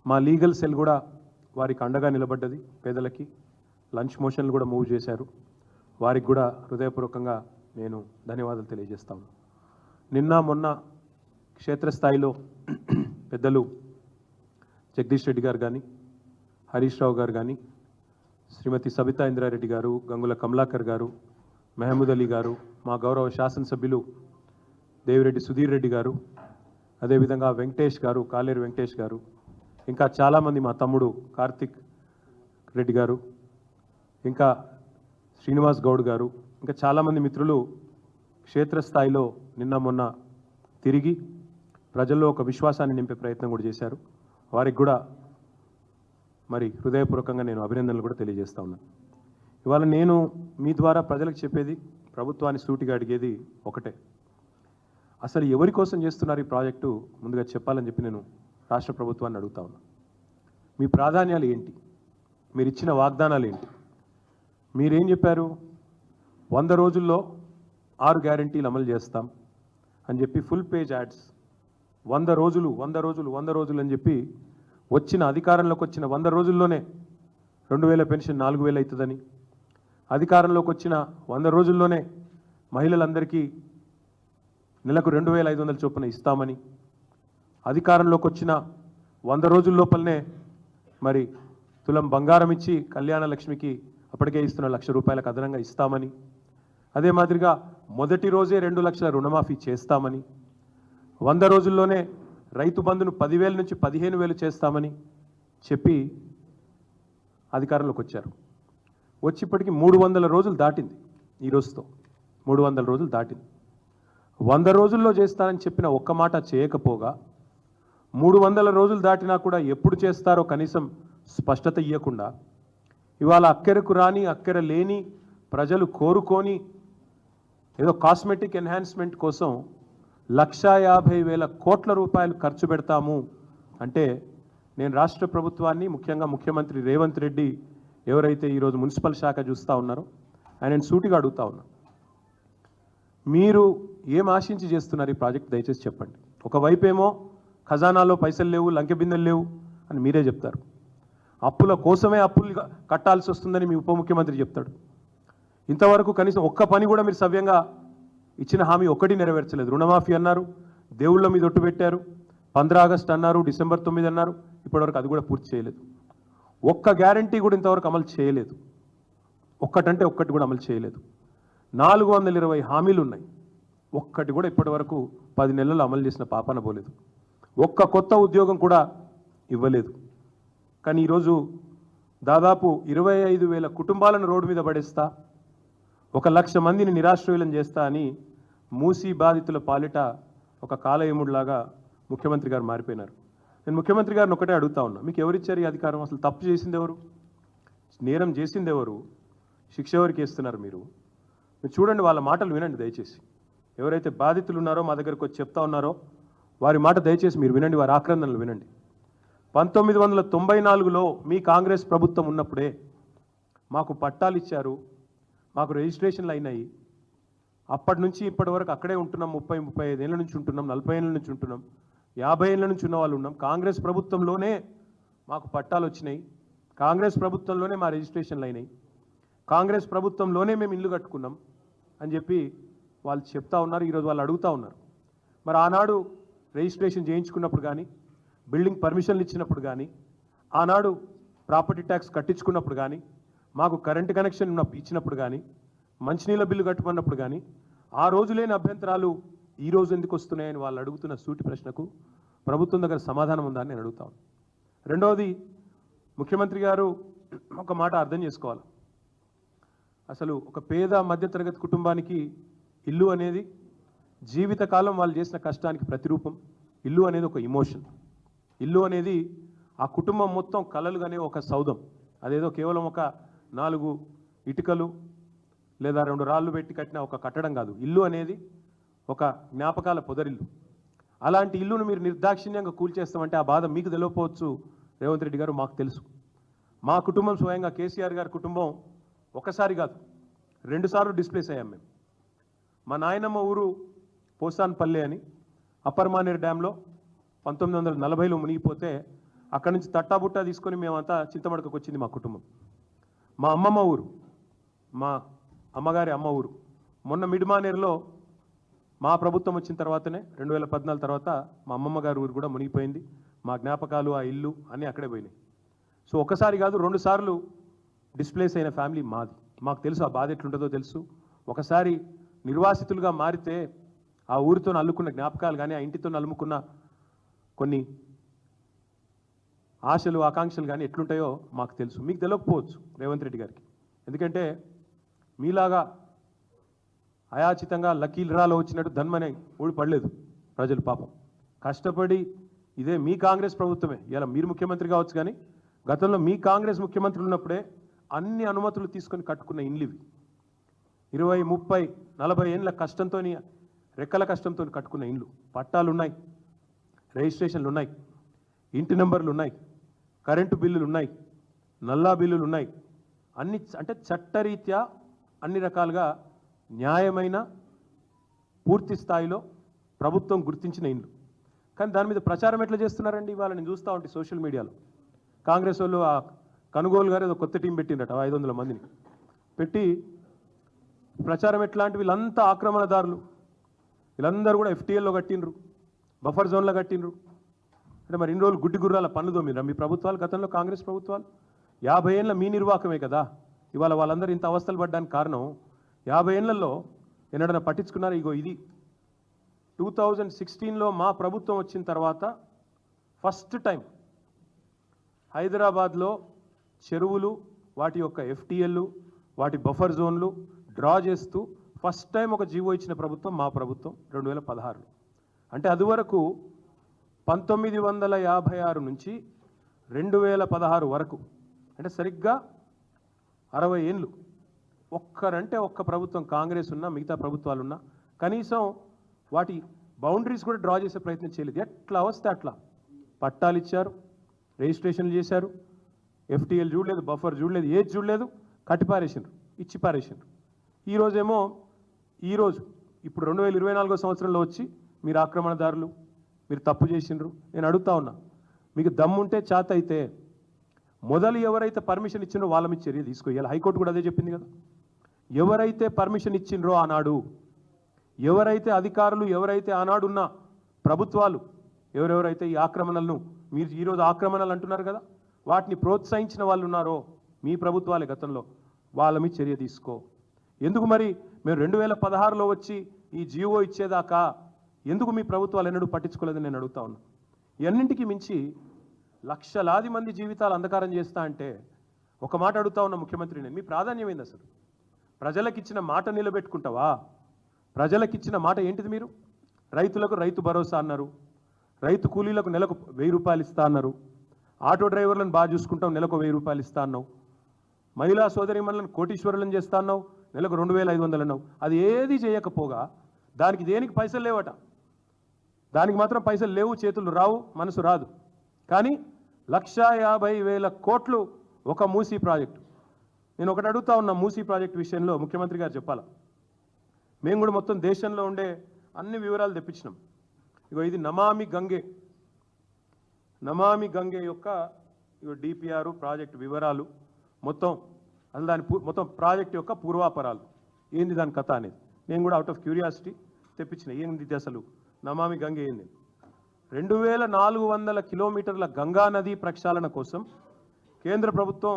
మా legal cell కూడా వారికి అండగా నిలబడ్డది. పేదలకి లంచ్ మోషన్లు కూడా మూవ్ చేశారు. వారికి కూడా హృదయపూర్వకంగా నేను ధన్యవాదాలు తెలియజేస్తాను. నిన్న మొన్న క్షేత్రస్థాయిలో పెద్దలు జగదీష్ రెడ్డి గారు కానీ, హరీష్ రావు గారు కానీ, శ్రీమతి సబితా ఇంద్రారెడ్డి గారు, గంగుల కమలాకర్ గారు, మహమూద్ అలీ గారు, మా గౌరవ శాసనసభ్యులు దేవిరెడ్డి సుధీర్ రెడ్డి గారు, అదేవిధంగా వెంకటేష్ గారు, కాలేరు వెంకటేష్ గారు, ఇంకా చాలామంది మా తమ్ముడు కార్తిక్ రెడ్డి గారు, ఇంకా శ్రీనివాస్ గౌడ్ గారు, ఇంకా చాలామంది మిత్రులు క్షేత్రస్థాయిలో నిన్న మొన్న తిరిగి ప్రజల్లో ఒక విశ్వాసాన్ని నింపే ప్రయత్నం కూడా చేశారు. వారికి కూడా మరి హృదయపూర్వకంగా నేను అభినందనలు కూడా తెలియజేస్తా ఉన్నాను. ఇవాళ నేను మీ ద్వారా ప్రజలకు చెప్పేది, ప్రభుత్వాన్ని సూటిగా అడిగేది ఒకటే. అసలు ఎవరి కోసం చేస్తున్నారు ఈ ప్రాజెక్టు ముందుగా చెప్పాలని చెప్పి నేను రాష్ట్ర ప్రభుత్వాన్ని అడుగుతా ఉన్నాను. మీ ప్రాధాన్యాలు ఏంటి? మీరు ఇచ్చిన వాగ్దానాలు ఏంటి? మీరేం చెప్పారు? 100 రోజుల్లో 6 గ్యారంటీలు అమలు చేస్తాం అని చెప్పి ఫుల్ పేజ్ యాడ్స్, 100 రోజులు 100 రోజులు 100 రోజులు అని చెప్పి అధికారంలోకి వచ్చిన 100 రోజుల్లోనే 2000 పెన్షన్ 4000 అవుతుందని, అధికారంలోకి వచ్చిన 100 రోజుల్లోనే మహిళలందరికీ నెలకు 2500 చొప్పున ఇస్తామని, అధికారంలోకి వచ్చిన 100 రోజుల లోపలనే మరి తులం బంగారం ఇచ్చి కళ్యాణ లక్ష్మికి అప్పటికే ఇస్తున్న 1 లక్ష రూపాయలకు అదనంగా ఇస్తామని, అదే మాదిరిగా మొదటి రోజే 2 లక్షల రుణమాఫీ చేస్తామని, 100 రోజుల్లోనే రైతు బంధును 10,000 నుంచి 15,000 చేస్తామని చెప్పి అధికారంలోకి వచ్చారు. వచ్చి ఇప్పటికి 300 రోజులు దాటింది. ఈ రోజుతో 300 రోజులు దాటింది. 100 రోజుల్లో చేస్తానని చెప్పిన ఒక్క మాట చేయకపోగా 300 రోజులు దాటినా కూడా ఎప్పుడు చేస్తారో కనీసం స్పష్టత ఇవ్వకుండా, ఇవాళ అక్కరకు రాని అక్కర లేని ప్రజలు కోరుకొని ఏదో కాస్మెటిక్ ఎన్హాన్స్మెంట్ కోసం 1,50,000 కోట్ల రూపాయలు ఖర్చు పెడతాము అంటే, నేను రాష్ట్ర ప్రభుత్వాన్ని, ముఖ్యంగా ముఖ్యమంత్రి రేవంత్ రెడ్డి ఎవరైతే ఈరోజు మున్సిపల్ శాఖ చూస్తూ ఉన్నారో ఆయనను సూటిగా అడుగుతా ఉన్నా, మీరు ఏం ఆశించి చేస్తున్నారు ఈ ప్రాజెక్ట్? దయచేసి చెప్పండి. ఒకవైపేమో ఖజానాలో పైసలు లేవు, లంకె బిందెలు లేవు అని మీరే చెప్తారు. అప్పుల కోసమే అప్పులు కట్టాల్సి వస్తుందని మీ ఉప ముఖ్యమంత్రి చెప్తాడు. ఇంతవరకు కనీసం ఒక్క పని కూడా మీరు సవ్యంగా ఇచ్చిన హామీ ఒకటి నెరవేర్చలేదు. రుణమాఫీ అన్నారు, దేవుళ్ళ మీద ఒట్టు పెట్టారు, 15 ఆగస్టు అన్నారు, డిసెంబర్ 9 అన్నారు, ఇప్పటివరకు అది కూడా పూర్తి చేయలేదు. ఒక్క గ్యారంటీ కూడా ఇంతవరకు అమలు చేయలేదు. ఒక్కటంటే ఒక్కటి కూడా అమలు చేయలేదు. 420 హామీలు ఉన్నాయి, ఒక్కటి కూడా ఇప్పటివరకు 10 నెలలు అమలు చేసిన పాపన పోలేదు. ఒక్క కొత్త ఉద్యోగం కూడా ఇవ్వలేదు. కానీ ఈరోజు దాదాపు 25,000 కుటుంబాలను రోడ్డు మీద పడేస్తా, 1,00,000 మందిని నిరాశ్రయులను చేస్తా అని మూసీ బాధితుల పాలిట ఒక కాలయముడిలాగా ముఖ్యమంత్రి గారు మారిపోయినారు. నేను ముఖ్యమంత్రి గారిని ఒకటే అడుగుతా ఉన్నా, మీకు ఎవరిచ్చారు ఈ అధికారం? అసలు తప్పు చేసింది ఎవరు? నేరం చేసింది ఎవరు? శిక్ష ఎవరికి వేస్తున్నారు మీరు చూడండి. వాళ్ళ మాటలు వినండి దయచేసి. ఎవరైతే బాధితులు ఉన్నారో, మా దగ్గరకు వచ్చి చెప్తా ఉన్నారో వారి మాట దయచేసి మీరు వినండి, వారి ఆక్రందనలు వినండి. 1994లో మీ కాంగ్రెస్ ప్రభుత్వం ఉన్నప్పుడే మాకు పట్టాలు ఇచ్చారు, మాకు రిజిస్ట్రేషన్లు అయినాయి. అప్పటి నుంచి ఇప్పటి వరకు అక్కడే ఉంటున్నాం. 30-35 ఏళ్ళ నుంచి ఉంటున్నాం, 40 ఏళ్ళ నుంచి ఉంటున్నాం, 50 ఏళ్ళ నుంచి ఉన్న వాళ్ళు ఉన్నాం. కాంగ్రెస్ ప్రభుత్వంలోనే మాకు పట్టాలు వచ్చినాయి, కాంగ్రెస్ ప్రభుత్వంలోనే మా రిజిస్ట్రేషన్లు అయినాయి, కాంగ్రెస్ ప్రభుత్వంలోనే మేము ఇల్లు కట్టుకున్నాం అని చెప్పి వాళ్ళు చెప్తా ఉన్నారు. ఈరోజు వాళ్ళు అడుగుతూ ఉన్నారు, మరి ఆనాడు రిజిస్ట్రేషన్ చేయించుకున్నప్పుడు కానీ, బిల్డింగ్ పర్మిషన్లు ఇచ్చినప్పుడు కానీ, ఆనాడు ప్రాపర్టీ ట్యాక్స్ కట్టించుకున్నప్పుడు కానీ, మాకు కరెంటు కనెక్షన్ ఇచ్చినప్పుడు కానీ, మంచినీళ్ళ బిల్లు కట్టుకున్నప్పుడు కానీ ఆ రోజు లేని అభ్యంతరాలు ఈ రోజు ఎందుకు వస్తున్నాయని వాళ్ళు అడుగుతున్న సూటి ప్రశ్నకు ప్రభుత్వం దగ్గర సమాధానం ఉందని నేను అడుగుతాను. రెండవది, ముఖ్యమంత్రి గారు ఒక మాట అర్థం చేసుకోవాలి. అసలు ఒక పేద మధ్యతరగతి కుటుంబానికి ఇల్లు అనేది జీవితకాలం వాళ్ళు చేసిన కష్టానికి ప్రతిరూపం. ఇల్లు అనేది ఒక ఇమోషన్. ఇల్లు అనేది ఆ కుటుంబం మొత్తం కలలుగానే ఒక సౌధం. అదేదో కేవలం ఒక 4 ఇటుకలు లేదా 2 రాళ్ళు పెట్టి కట్టిన ఒక కట్టడం కాదు. ఇల్లు అనేది ఒక జ్ఞాపకాల పొదరిల్లు. అలాంటి ఇల్లును మీరు నిర్దాక్షిణ్యంగా కూల్చేస్తామంటే ఆ బాధ మీకు తెలియకపోవచ్చు రేవంత్ రెడ్డి గారు, మాకు తెలుసు. మా కుటుంబం స్వయంగా కేసీఆర్ గారి కుటుంబం ఒకసారి కాదు 2 సార్లు డిస్ప్లేస్ అయ్యాం మేము. మా నాయనమ్మ ఊరు పోసాన్పల్లి అని అప్పర్ మానేరు డ్యాంలో 1940లో మునిగిపోతే అక్కడి నుంచి తట్టాబుట్టా తీసుకొని మేమంతా చింతమడకకు వచ్చింది మా కుటుంబం. మా అమ్మమ్మ ఊరు, మా అమ్మగారి అమ్మ ఊరు. మొన్న మిడ్మానేరులో మా ప్రభుత్వం వచ్చిన తర్వాతనే 2014 తర్వాత మా అమ్మమ్మ గారి ఊరు కూడా మునిగిపోయింది. మా జ్ఞాపకాలు, ఆ ఇల్లు అన్నీ అక్కడే పోయినాయి. సో ఒకసారి కాదు 2 సార్లు డిస్ప్లేస్ అయిన ఫ్యామిలీ మాది. మాకు తెలుసు ఆ బాధ ఎట్లుంటుందో తెలుసు. ఒకసారి నిర్వాసితులుగా మారితే ఆ ఊరితో అల్లుకున్న జ్ఞాపకాలు కానీ, ఆ ఇంటితో అల్లుకున్న కొన్ని ఆశలు, ఆకాంక్షలు కానీ ఎట్లుంటాయో మాకు తెలుసు. మీకు తెలియకపోవచ్చు రేవంత్ రెడ్డి గారికి. ఎందుకంటే మీలాగా అయాచితంగా లకీల్రాలో వచ్చినట్టు ధన్మనే ఊడిపడలేదు ప్రజలు. పాపం కష్టపడి ఇదే మీ కాంగ్రెస్ ప్రభుత్వమే, ఇలా మీరు ముఖ్యమంత్రి కావచ్చు కానీ గతంలో మీ కాంగ్రెస్ ముఖ్యమంత్రి ఉన్నప్పుడే అన్ని అనుమతులు తీసుకొని కట్టుకున్న ఇండ్లు ఇవి. 20, 30, 40 ఏళ్ళ కష్టంతో, రెక్కల కష్టంతో కట్టుకున్న ఇండ్లు. పట్టాలు ఉన్నాయి, రిజిస్ట్రేషన్లు ఉన్నాయి, ఇంటి నెంబర్లు ఉన్నాయి, కరెంటు బిల్లులు ఉన్నాయి, నల్లా బిల్లులు ఉన్నాయి. అన్ని అంటే చట్టరీత్యా అన్ని రకాలుగా న్యాయమైన పూర్తి స్థాయిలో ప్రభుత్వం గుర్తించిన ఇండ్లు. కానీ దాని మీద ప్రచారం ఎట్లా చేస్తున్నారండి? ఇవాళ నేను చూస్తూ ఉంటే సోషల్ మీడియాలో కాంగ్రెస్ వాళ్ళు ఆ కనుగోలు గారు ఏదో కొత్త టీం పెట్టిండట, 500 మందిని పెట్టి ప్రచారం ఎట్లాంటి వీళ్ళంతా ఆక్రమణదారులు, వీళ్ళందరూ కూడా FTLలో కట్టినరు, బఫర్ జోన్లో కట్టినరు. అంటే మరి ఇన్ని రోజులు గుడ్డి గుర్రాల పనులు తోమిరా మీ ప్రభుత్వాలు, గతంలో కాంగ్రెస్ ప్రభుత్వాలు? 50 ఏళ్ళ మీ నిర్వాహకమే కదా ఇవాళ వాళ్ళందరూ ఇంత అవస్థలు పడ్డానికి కారణం. 50 ఏళ్లలో ఎన్నడన్నా పట్టించుకున్నారు? ఇగో ఇది 2016లో మా ప్రభుత్వం వచ్చిన తర్వాత ఫస్ట్ టైం హైదరాబాద్లో చెరువులు, వాటి యొక్క FTLలు, వాటి బఫర్ జోన్లు డ్రా చేస్తూ ఫస్ట్ టైం ఒక జీవో ఇచ్చిన ప్రభుత్వం మా ప్రభుత్వం 2016లో. అంటే అదివరకు 1956 నుంచి 2016 వరకు, అంటే సరిగ్గా 60 ఏళ్ళు ఒక్కరంటే ఒక్క ప్రభుత్వం కాంగ్రెస్ ఉన్నా, మిగతా ప్రభుత్వాలున్నా కనీసం వాటి బౌండరీస్ కూడా డ్రా చేసే ప్రయత్నం చేయలేదు. ఎట్లా వస్తే అట్లా పట్టాలు ఇచ్చారు, రిజిస్ట్రేషన్లు చేశారు, FTL చూడలేదు, బఫర్ చూడలేదు, ఏది చూడలేదు, కట్టిపారేసిండ్రు, ఇచ్చి పారేసిండ్రు. ఈరోజు ఇప్పుడు 2024 సంవత్సరంలో వచ్చి మీరు ఆక్రమణదారులు, మీరు తప్పు చేసిండ్రు. నేను అడుగుతా ఉన్నా, మీకు దమ్ముంటే చేత అయితే మొదలు ఎవరైతే పర్మిషన్ ఇచ్చిండ్రో వాళ్ళ మీద చర్య తీసుకోవాలి. హైకోర్టు కూడా అదే చెప్పింది కదా. ఎవరైతే పర్మిషన్ ఇచ్చిండ్రో ఆనాడు, ఎవరైతే అధికారులు, ఎవరైతే ఆనాడున్న ప్రభుత్వాలు, ఎవరెవరైతే ఈ ఆక్రమణలను, మీరు ఈరోజు ఆక్రమణలు అంటున్నారు కదా, వాటిని ప్రోత్సహించిన వాళ్ళు ఉన్నారో మీ ప్రభుత్వాలే గతంలో, వాళ్ళ మీద చర్య తీసుకో. ఎందుకు మరి మేము 2016లో వచ్చి ఈ జీవో ఇచ్చేదాకా ఎందుకు మీ ప్రభుత్వాలు ఎన్నడూ పట్టించుకోలేదని నేను అడుగుతా ఉన్నా. ఎన్నింటికి మించి లక్షలాది మంది జీవితాలు అంధకారం చేస్తా అంటే ఒక మాట అడుగుతా ఉన్న ముఖ్యమంత్రి, నేను మీ ప్రాధాన్యం ఏంది అసలు? ప్రజలకిచ్చిన మాట నిలబెట్టుకుంటావా? ప్రజలకిచ్చిన మాట ఏంటిది? మీరు రైతులకు రైతు భరోసా అన్నారు, రైతు కూలీలకు నెలకు 1000 రూపాయలు ఇస్తా అన్నారు, ఆటో డ్రైవర్లను బాగా చూసుకుంటాం నెలకు 1000 రూపాయలు ఇస్తా అన్నావు, మహిళా సోదరిమణులను కోటీశ్వరులను చేస్తా అన్నావు, నెలకు 2500 అన్నావు. అది ఏది చేయకపోగా దానికి దేనికి పైసలు లేవట. దానికి మాత్రం పైసలు లేవు, చేతులు రావు, మనసు రాదు. కానీ 1,50,000 కోట్లు ఒక మూసీ ప్రాజెక్టు. నేను ఒకటి అడుగుతా ఉన్నా, మూసీ ప్రాజెక్టు విషయంలో ముఖ్యమంత్రి గారు చెప్పాలా. మేము కూడా మొత్తం దేశంలో ఉండే అన్ని వివరాలు తెప్పించినాం. ఇగో ఇది నమామి గంగే యొక్క DPR ప్రాజెక్టు వివరాలు మొత్తం, అసలు దాని మొత్తం ప్రాజెక్ట్ యొక్క పూర్వాపరాలు ఏంది, దాని కథ అనేది నేను కూడా అవుట్ ఆఫ్ క్యూరియాసిటీ తెప్పించిన. ఏంది అసలు నమామి గంగే ఏంది? 2400 కిలోమీటర్ల గంగా నది ప్రక్షాళన కోసం కేంద్ర ప్రభుత్వం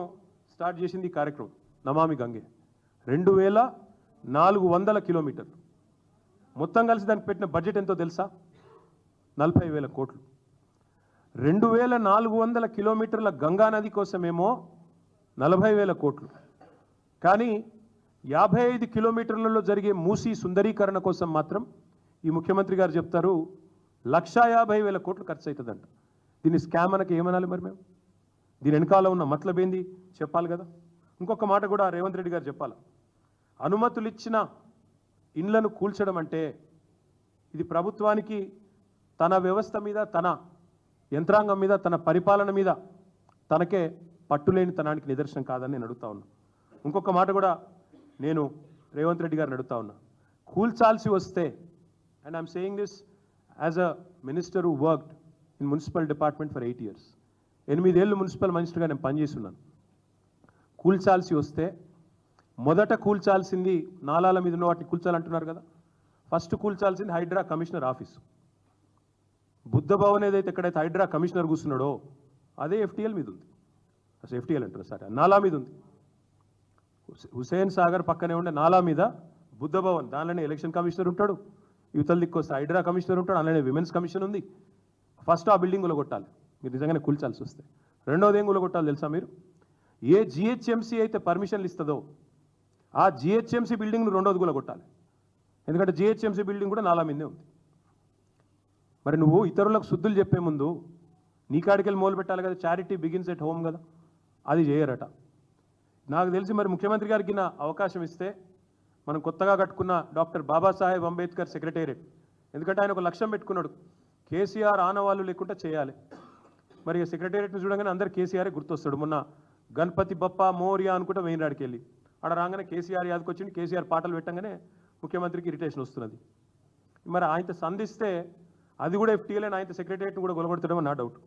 స్టార్ట్ చేసింది ఈ కార్యక్రమం నమామి గంగే. 2400 కిలోమీటర్లు మొత్తం కలిసి దానికి పెట్టిన బడ్జెట్ ఎంతో తెలుసా? 40,000 కోట్లు. 2400 కిలోమీటర్ల గంగా నది కోసమేమో 40,000 కోట్లు. కానీ 55 కిలోమీటర్లలో జరిగే మూసీ సుందరీకరణ కోసం మాత్రం ఈ ముఖ్యమంత్రి గారు చెప్తారు 1,50,000 కోట్లు ఖర్చు అవుతుందంట. దీన్ని స్కామ్ అనకి ఏమనాలి మరి మేము? దీని వెనకాల ఉన్న మతలబ్ ఏంది చెప్పాలి కదా. ఇంకొక మాట కూడా రేవంత్ రెడ్డి గారు చెప్పాలి. అనుమతులు ఇచ్చిన ఇండ్లను కూల్చడం అంటే ఇది ప్రభుత్వానికి తన వ్యవస్థ మీద, తన యంత్రాంగం మీద, తన పరిపాలన మీద తనకే పట్టులేని తనానికి నిదర్శనం కాదని నేను అడుగుతా ఉన్నా. ఇంకొక మాట కూడా నేను రేవంత్ రెడ్డి గారిని అడుగుతా ఉన్నా. కూల్చాల్సి వస్తే, and I'm saying this as a minister who worked in municipal department for 8 years, 8 ఏళ్ళు మున్సిపల్ మినిస్టర్గా నేను పనిచేస్తున్నాను. కూల్చాల్సి వస్తే మొదట కూల్చాల్సింది నాలాల మీద ఉన్న వాటిని కూల్చాలంటున్నారు కదా, ఫస్ట్ కూల్చాల్సింది హైడ్రా కమిషనర్ ఆఫీసు. బుద్ధ భవన్ ఏదైతే ఎక్కడైతే హైడ్రా కమిషనర్ కూర్చున్నాడో అదే ఎఫ్టీఎల్ మీద ఉంది. అసలు ఎఫ్టీఎల్ అంటారు సరే, నాలా మీద ఉంది. హుసేన్ సాగర్ పక్కనే ఉండే నాలా మీద బుద్ధ భవన్, దానిలోనే ఎలక్షన్ కమిషనర్ ఉంటాడు, యువతల దిక్కు వస్తే హైడ్రా కమిషనర్ ఉంటాడు, అందులోనే విమెన్స్ కమిషన్ ఉంది. ఫస్ట్ ఆ బిల్డింగ్ కొట్టాలి మీరు నిజంగానే కూల్చాల్సి వస్తే. రెండోది ఏం కొట్టాలి తెలుసా మీరు? ఏ జిహెచ్ఎంసీ అయితే పర్మిషన్లు ఇస్తుందో ఆ జిహెచ్ఎంసీ బిల్డింగ్ను రెండోది కొట్టాలి. ఎందుకంటే జిహెచ్ఎంసీ బిల్డింగ్ కూడా నాలా మీదే ఉంది. మరి నువ్వు ఇతరులకు శుద్ధులు చెప్పే ముందు నీ కాడికెళ్ళి మొదలు పెట్టాలి కదా. చారిటీ బిగిన్స్ ఎట్ హోమ్ కదా, అది చేయరట. నాకు తెలిసి మరి ముఖ్యమంత్రి గారికి నా అవకాశం ఇస్తే మనం కొత్తగా కట్టుకున్న డాక్టర్ బాబాసాహెబ్ అంబేద్కర్ సెక్రటేరియట్, ఎందుకంటే ఆయన ఒక లక్ష్యం పెట్టుకున్నాడు, కేసీఆర్ ఆనవాళ్ళు లేకుండా చేయాలి. మరి సెక్రటేరియట్ని చూడగానే అందరు కేసీఆరే గుర్తొస్తాడు. మొన్న గణపతి బప్ప మోరియా అనుకుంటే వెయిన్రాడికి వెళ్ళి ఆడ రాగానే కేసీఆర్ యాదకి వచ్చింది, కేసీఆర్ పాటలు పెట్టగానే ముఖ్యమంత్రికి ఇరిటేషన్ వస్తున్నది. మరి ఆయనతో సంధిస్తే అది కూడా ఎఫ్టీఎల్ అని ఆయనతో సెక్రటేరియట్ని కూడా గొలగొడతాడేమో నా డౌట్.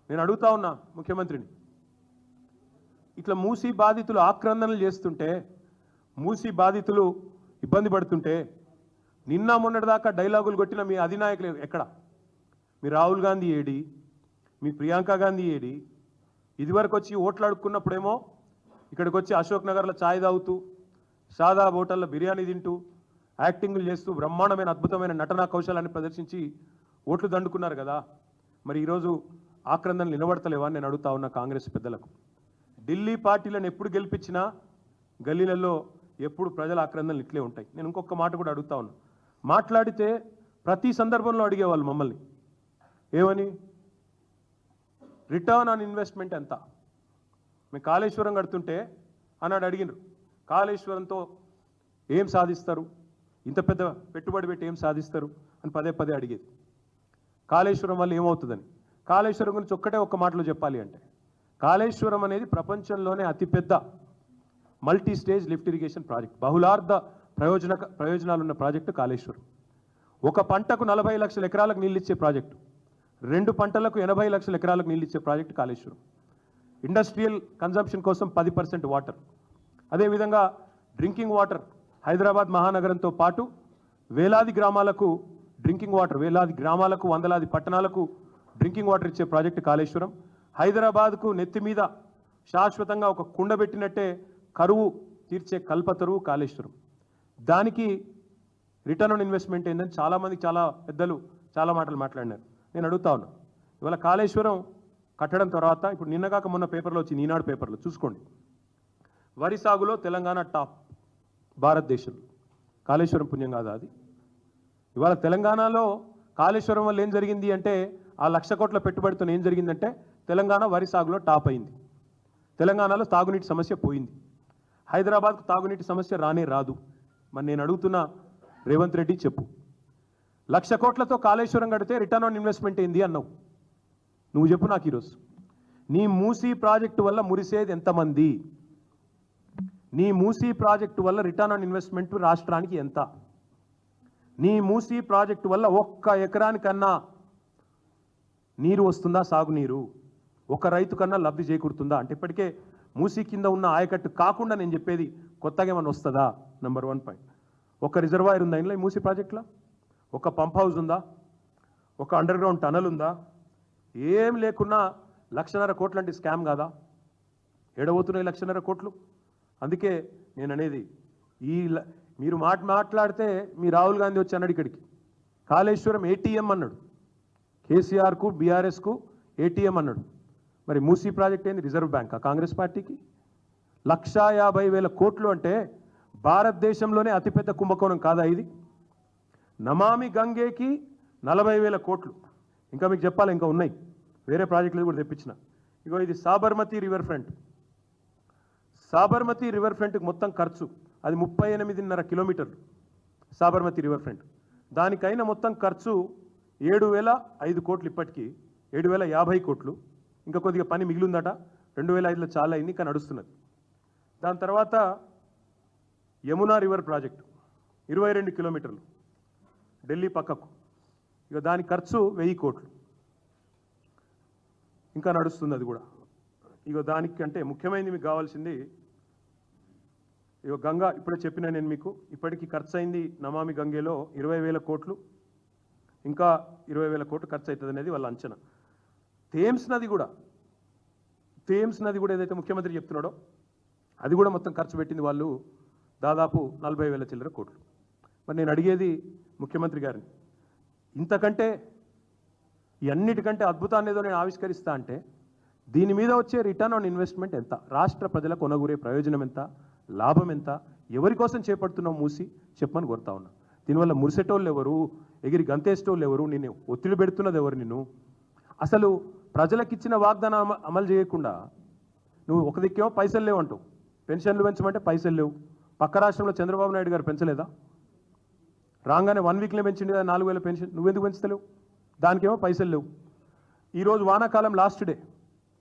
నేను అడుగుతా ఉన్నా ముఖ్యమంత్రిని, ఇట్లా మూసీ బాధితులు ఆక్రందనలు చేస్తుంటే, మూసీ బాధితులు ఇబ్బంది పడుతుంటే, నిన్న మొన్నటిదాకా డైలాగులు కొట్టిన మీ అధినాయకులు ఎక్కడ? మీ రాహుల్ గాంధీ ఏడి, మీ ప్రియాంక గాంధీ ఏడి? ఇదివరకు వచ్చి ఓట్లు అడుక్కున్నప్పుడేమో ఇక్కడికి వచ్చి అశోక్ నగర్లో ఛాయ్ తాగుతూ, సాదా హోటల్లో బిర్యానీ తింటూ, యాక్టింగ్లు చేస్తూ బ్రహ్మాండమైన అద్భుతమైన నటనా కౌశలాన్ని ప్రదర్శించి ఓట్లు దండుకున్నారు కదా. మరి ఈరోజు ఆక్రందనలు నిలబడతలేవా అని నేను అడుగుతా ఉన్నా కాంగ్రెస్ పెద్దలకు. ఢిల్లీ పార్టీలను ఎప్పుడు గెలిపించినా గల్లీలలో ఎప్పుడు ప్రజల ఆక్రందనలు ఇట్లే ఉంటాయి. నేను ఇంకొక మాట కూడా అడుగుతా ఉన్నా, మాట్లాడితే ప్రతి సందర్భంలో అడిగేవాళ్ళు మమ్మల్ని ఏమని, రిటర్న్ ఆన్ ఇన్వెస్ట్మెంట్ ఎంత? మేము కాళేశ్వరం కడుతుంటే అన్నాడు అడిగినారు, కాళేశ్వరంతో ఏం సాధిస్తారు, ఇంత పెద్ద పెట్టుబడి పెట్టి ఏం సాధిస్తారు అని పదే పదే అడిగేది. కాళేశ్వరం వల్ల ఏమవుతుందని. కాళేశ్వరం గురించి ఒక్క మాటలో చెప్పాలి అంటే, కాళేశ్వరం అనేది ప్రపంచంలోనే అతిపెద్ద multi stage lift irrigation project, బహుళార్థ ప్రయోజనాలున్న ప్రాజెక్టు కాళేశ్వరం. ఒక పంటకు 40 లక్షల ఎకరాలకు నీళ్ళు ఇచ్చే ప్రాజెక్టు, 2 పంటలకు 80 లక్షల ఎకరాలకు నీళ్ళు ఇచ్చే ప్రాజెక్టు కాళేశ్వరం. ఇండస్ట్రియల్ కన్జంప్షన్ కోసం 10% వాటర్. అదేవిధంగా డ్రింకింగ్ వాటర్ హైదరాబాద్ మహానగరంతో పాటు వేలాది గ్రామాలకు డ్రింకింగ్ వాటర్, వేలాది గ్రామాలకు వందలాది పట్టణాలకు డ్రింకింగ్ వాటర్ ఇచ్చే ప్రాజెక్టు కాళేశ్వరం. హైదరాబాద్కు నెత్తి మీద శాశ్వతంగా ఒక కుండ పెట్టినట్టే కరువు తీర్చే కల్పతరువు కాళేశ్వరం. దానికి రిటర్న్ ఆన్ ఇన్వెస్ట్మెంట్ ఏంటని చాలామంది చాలా పెద్దలు చాలా మాటలు మాట్లాడినారు. నేను అడుగుతా ఉన్నా, ఇవాళ కాళేశ్వరం కట్టడం తర్వాత ఇప్పుడు నిన్నగాక మొన్న పేపర్లో వచ్చింది, ఈనాడు పేపర్లో చూసుకోండి, వరి సాగులో తెలంగాణ టాప్ భారతదేశంలో. కాళేశ్వరం పుణ్యం కాదా అది? ఇవాళ తెలంగాణలో కాళేశ్వరం వల్ల ఏం జరిగింది అంటే, ఆ 1,00,000 కోట్ల పెట్టుబడితో ఏం జరిగిందంటే తెలంగాణ వరి సాగులో టాప్ అయింది. తెలంగాణలో తాగునీటి సమస్య పోయింది. హైదరాబాద్కు తాగునీటి సమస్య రానే రాదు. మరి నేను అడుగుతున్నా రేవంత్ రెడ్డి, చెప్పు, 1,00,000 కోట్లతో కాళేశ్వరం కడితే రిటర్న్ ఆన్ ఇన్వెస్ట్మెంట్ ఏంది అన్నావు? నువ్వు చెప్పు నాకు ఈరోజు. నీ మూసీ ప్రాజెక్టు వల్ల మురిసేది ఎంతమంది? నీ మూసీ ప్రాజెక్టు వల్ల రిటర్న్ ఆన్ ఇన్వెస్ట్మెంట్ రాష్ట్రానికి ఎంత? నీ మూసీ ప్రాజెక్టు వల్ల 1 ఎకరానికన్నా నీరు వస్తుందా? సాగునీరు ఒక రైతు కన్నా లబ్ధి చేకూరుతుందా? అంటే ఇప్పటికే మూసీ కింద ఉన్న ఆయకట్టు కాకుండా నేను చెప్పేది కొత్తగా ఏమన్నా వస్తుందా? Number 1 point. ఒక రిజర్వాయర్ ఉందా ఇంట్లో ఈ మూసీ ప్రాజెక్టులో? ఒక పంప్ హౌస్ ఉందా? ఒక అండర్ గ్రౌండ్ టనల్ ఉందా? ఏం లేకున్నా 1,50,000 కోట్లు అంటే స్కామ్ కాదా? ఎడబోతున్నాయి 1,50,000 కోట్లు. అందుకే నేను అనేది, మీరు మాట్లాడితే మీ రాహుల్ గాంధీ వచ్చి అన్నాడు ఇక్కడికి, కాళేశ్వరం ఏటీఎం అన్నాడు, కేసీఆర్కు బీఆర్ఎస్కు ఏటీఎం అన్నాడు. మరి మూసీ ప్రాజెక్ట్ ఏంది? రిజర్వ్ బ్యాంకా కాంగ్రెస్ పార్టీకి? 1,50,000 కోట్లు అంటే భారతదేశంలోనే అతిపెద్ద కుంభకోణం కాదా ఇది? నమామి గంగేకి 40,000 కోట్లు. ఇంకా మీకు చెప్పాలి, ఇంకా ఉన్నాయి వేరే ప్రాజెక్టులు కూడా తెప్పించిన. ఇగో ఇది Sabarmati river front. Sabarmati river ఫ్రంట్కి మొత్తం ఖర్చు అది 38.5 కిలోమీటర్లు సాబర్మతి రివర్ ఫ్రంట్. దానికైనా మొత్తం ఖర్చు 7,005 కోట్లు, ఇప్పటికీ 7,050 కోట్లు. ఇంకా కొద్దిగా పని మిగిలిందట, 2005లో చాలా అయింది, ఇంకా నడుస్తున్నది. దాని తర్వాత యమునా రివర్ ప్రాజెక్టు 22 కిలోమీటర్లు ఢిల్లీ పక్కకు, ఇక దాని ఖర్చు 1,000 కోట్లు. ఇంకా నడుస్తుంది అది కూడా. ఇగో దానికంటే ముఖ్యమైనది మీకు కావాల్సింది, ఇగో గంగా ఇప్పుడే చెప్పిన నేను మీకు, ఇప్పటికీ ఖర్చు అయింది నమామి గంగేలో 20,000 కోట్లు, ఇంకా 20,000 కోట్లు ఖర్చు అవుతుంది అనేది వాళ్ళ అంచనా. థేమ్స్ నది కూడా ఏదైతే ముఖ్యమంత్రి చెప్తున్నాడో అది కూడా మొత్తం ఖర్చు పెట్టింది వాళ్ళు దాదాపు 40,000 చిల్లర కోట్లు. మరి నేను అడిగేది ముఖ్యమంత్రి గారిని, ఇంతకంటే అన్నిటికంటే అద్భుతాన్ని ఏదో నేను ఆవిష్కరిస్తా అంటే దీని మీద వచ్చే రిటర్న్ ఆన్ ఇన్వెస్ట్మెంట్ ఎంత, రాష్ట్ర ప్రజలకు కొనగూరే ప్రయోజనం ఎంత, లాభం ఎంత, ఎవరి కోసం చేపడుతున్నావు మూసి చెప్పమని కోరుతా ఉన్నా. దీనివల్ల మురిసేటోళ్ళు ఎవరు, ఎగిరి గంతేసేటోళ్ళు ఎవరు, నిన్ను ఒత్తిడి పెడుతున్నది ఎవరు, నిన్ను అసలు ప్రజలకు ఇచ్చిన వాగ్దానం అమలు చేయకుండా నువ్వు ఒక దిక్కేమో పైసలు లేవు అంటావు, పెన్షన్లు పెంచమంటే పైసలు లేవు. పక్క రాష్ట్రంలో చంద్రబాబు నాయుడు గారు పెంచలేదా? రాగానే 1 వీక్లో పెంచింది కదా 4,000 పెన్షన్, నువ్వెందుకు పెంచుతలేవు? దానికేమో పైసలు లేవు. ఈరోజు వానాకాలం లాస్ట్ డే,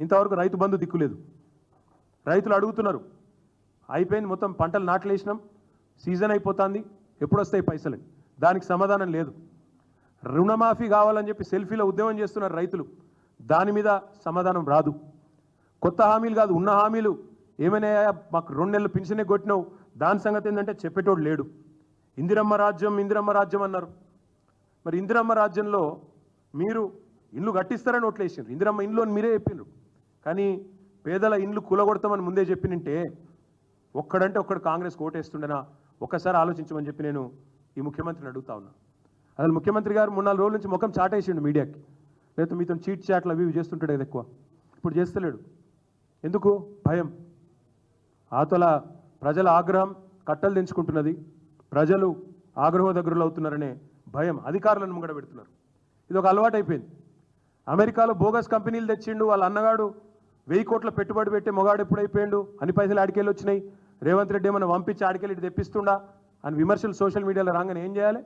ఇంతవరకు రైతు బంధు దిక్కులేదు. రైతులు అడుగుతున్నారు, అయిపోయింది మొత్తం పంటలు నాట్లేసినాం, సీజన్ అయిపోతుంది, ఎప్పుడు వస్తాయి పైసలని? దానికి సమాధానం లేదు. రుణమాఫీ కావాలని చెప్పి సెల్ఫీలో ఉద్యమం చేస్తున్నారు రైతులు, దాని మీద సమాధానం రాదు. కొత్త హామీలు కాదు, ఉన్న హామీలు ఏమైనా మాకు 2 నెలలు పింఛనే కొట్టినావు, దాని సంగతి ఏంటంటే చెప్పేటోడు లేడు. ఇందిరమ్మ రాజ్యం అన్నారు. మరి ఇందిరమ్మ రాజ్యంలో మీరు ఇండ్లు కట్టిస్తారని ఓట్లేసారు, ఇందిరమ్మ ఇండ్లు అని మీరే చెప్పినారు. కానీ పేదల ఇండ్లు కూలగొడతామని ముందే చెప్పినంటే ఒక్కడంటే ఒక్కడు కాంగ్రెస్ ఓటేస్తుండేనా ఒక్కసారి ఆలోచించమని చెప్పి నేను ఈ ముఖ్యమంత్రిని అడుగుతా ఉన్నా. అసలు ముఖ్యమంత్రి గారు 3-4 రోజుల నుంచి ముఖం చాటేసిండు మీడియాకి, లేకపోతే మీతో చీట్ చాట్లు అవి చేస్తుంటాడు కదా ఎక్కువ, ఇప్పుడు చేస్తలేడు. ఎందుకు? భయం. ఆతల ప్రజల ఆగ్రహం కట్టలు తెంచుకుంటున్నది, ప్రజలు ఆగ్రహ దగ్గరలో అవుతున్నారనే భయం అధికారులను ముంగడ పెడుతున్నారు. ఇది ఒక అలవాటు అయిపోయింది. అమెరికాలో బోగస్ కంపెనీలు తెచ్చిండు, వాళ్ళ అన్నగాడు 1000 కోట్ల పెట్టుబడి పెట్టే మొగాడు ఎప్పుడైపోయిండు, అన్ని పైసలు ఆడికెళ్ళి వచ్చినాయి, రేవంత్ రెడ్డి ఏమైనా పంపించి ఆడికెళ్ళి ఇటు తెప్పిస్తుండా అని విమర్శలు సోషల్ మీడియాలో రాగానే ఏం చేయాలి?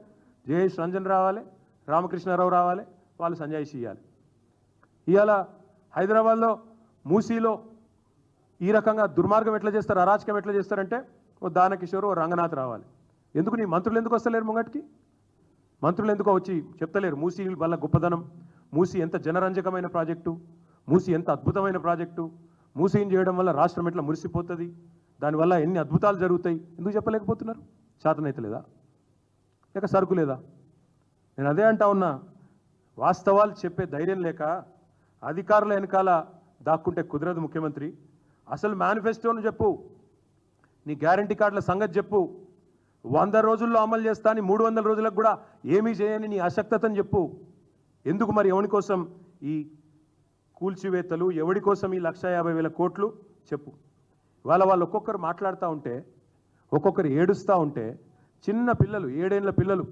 జయేష్ రంజన్ రావాలి, రామకృష్ణారావు రావాలి, వాళ్ళు సంజాయిషి ఇవ్వాలి. ఇవాళ హైదరాబాద్లో మూసీలో ఈ రకంగా దుర్మార్గం ఎట్లా చేస్తారు, అరాచకం ఎట్లా చేస్తారంటే ఓ దానకిషోర్, ఓ రంగనాథ్ రావాలి. ఎందుకు నీ మంత్రులు ఎందుకు వస్తలేరు ముంగటికి? మంత్రులు ఎందుకో వచ్చి చెప్తలేరు మూసీ వల్ల గొప్పదనం, మూసీ ఎంత జనరంజకమైన ప్రాజెక్టు, మూసీ ఎంత అద్భుతమైన ప్రాజెక్టు, మూసీని చేయడం వల్ల రాష్ట్రం ఎట్లా మురిసిపోతుంది, దానివల్ల ఎన్ని అద్భుతాలు జరుగుతాయి, ఎందుకు చెప్పలేకపోతున్నారు? శాతనైతే లేదా, లేక సరుకు లేదా? నేను అదే అంటా ఉన్నా, వాస్తవాలు చెప్పే ధైర్యం లేక అధికారుల వెనకాల దాక్కుంటే కుదరదు ముఖ్యమంత్రి. అసలు మేనిఫెస్టోను చెప్పు, నీ గ్యారంటీ కార్డుల సంగతి చెప్పు, 100 రోజుల్లో అమలు చేస్తా అని 300 రోజులకు కూడా ఏమీ చేయని నీ అశక్తతను చెప్పు. ఎందుకు మరి ఎవరి కోసం ఈ కూల్చివేతలు, ఎవడి కోసం ఈ 1,50,000 కోట్లు చెప్పు. వాళ్ళు ఒక్కొక్కరు మాట్లాడుతూ ఉంటే, ఒక్కొక్కరు ఏడుస్తూ ఉంటే, చిన్న పిల్లలు 7 ఏళ్ల పిల్లలు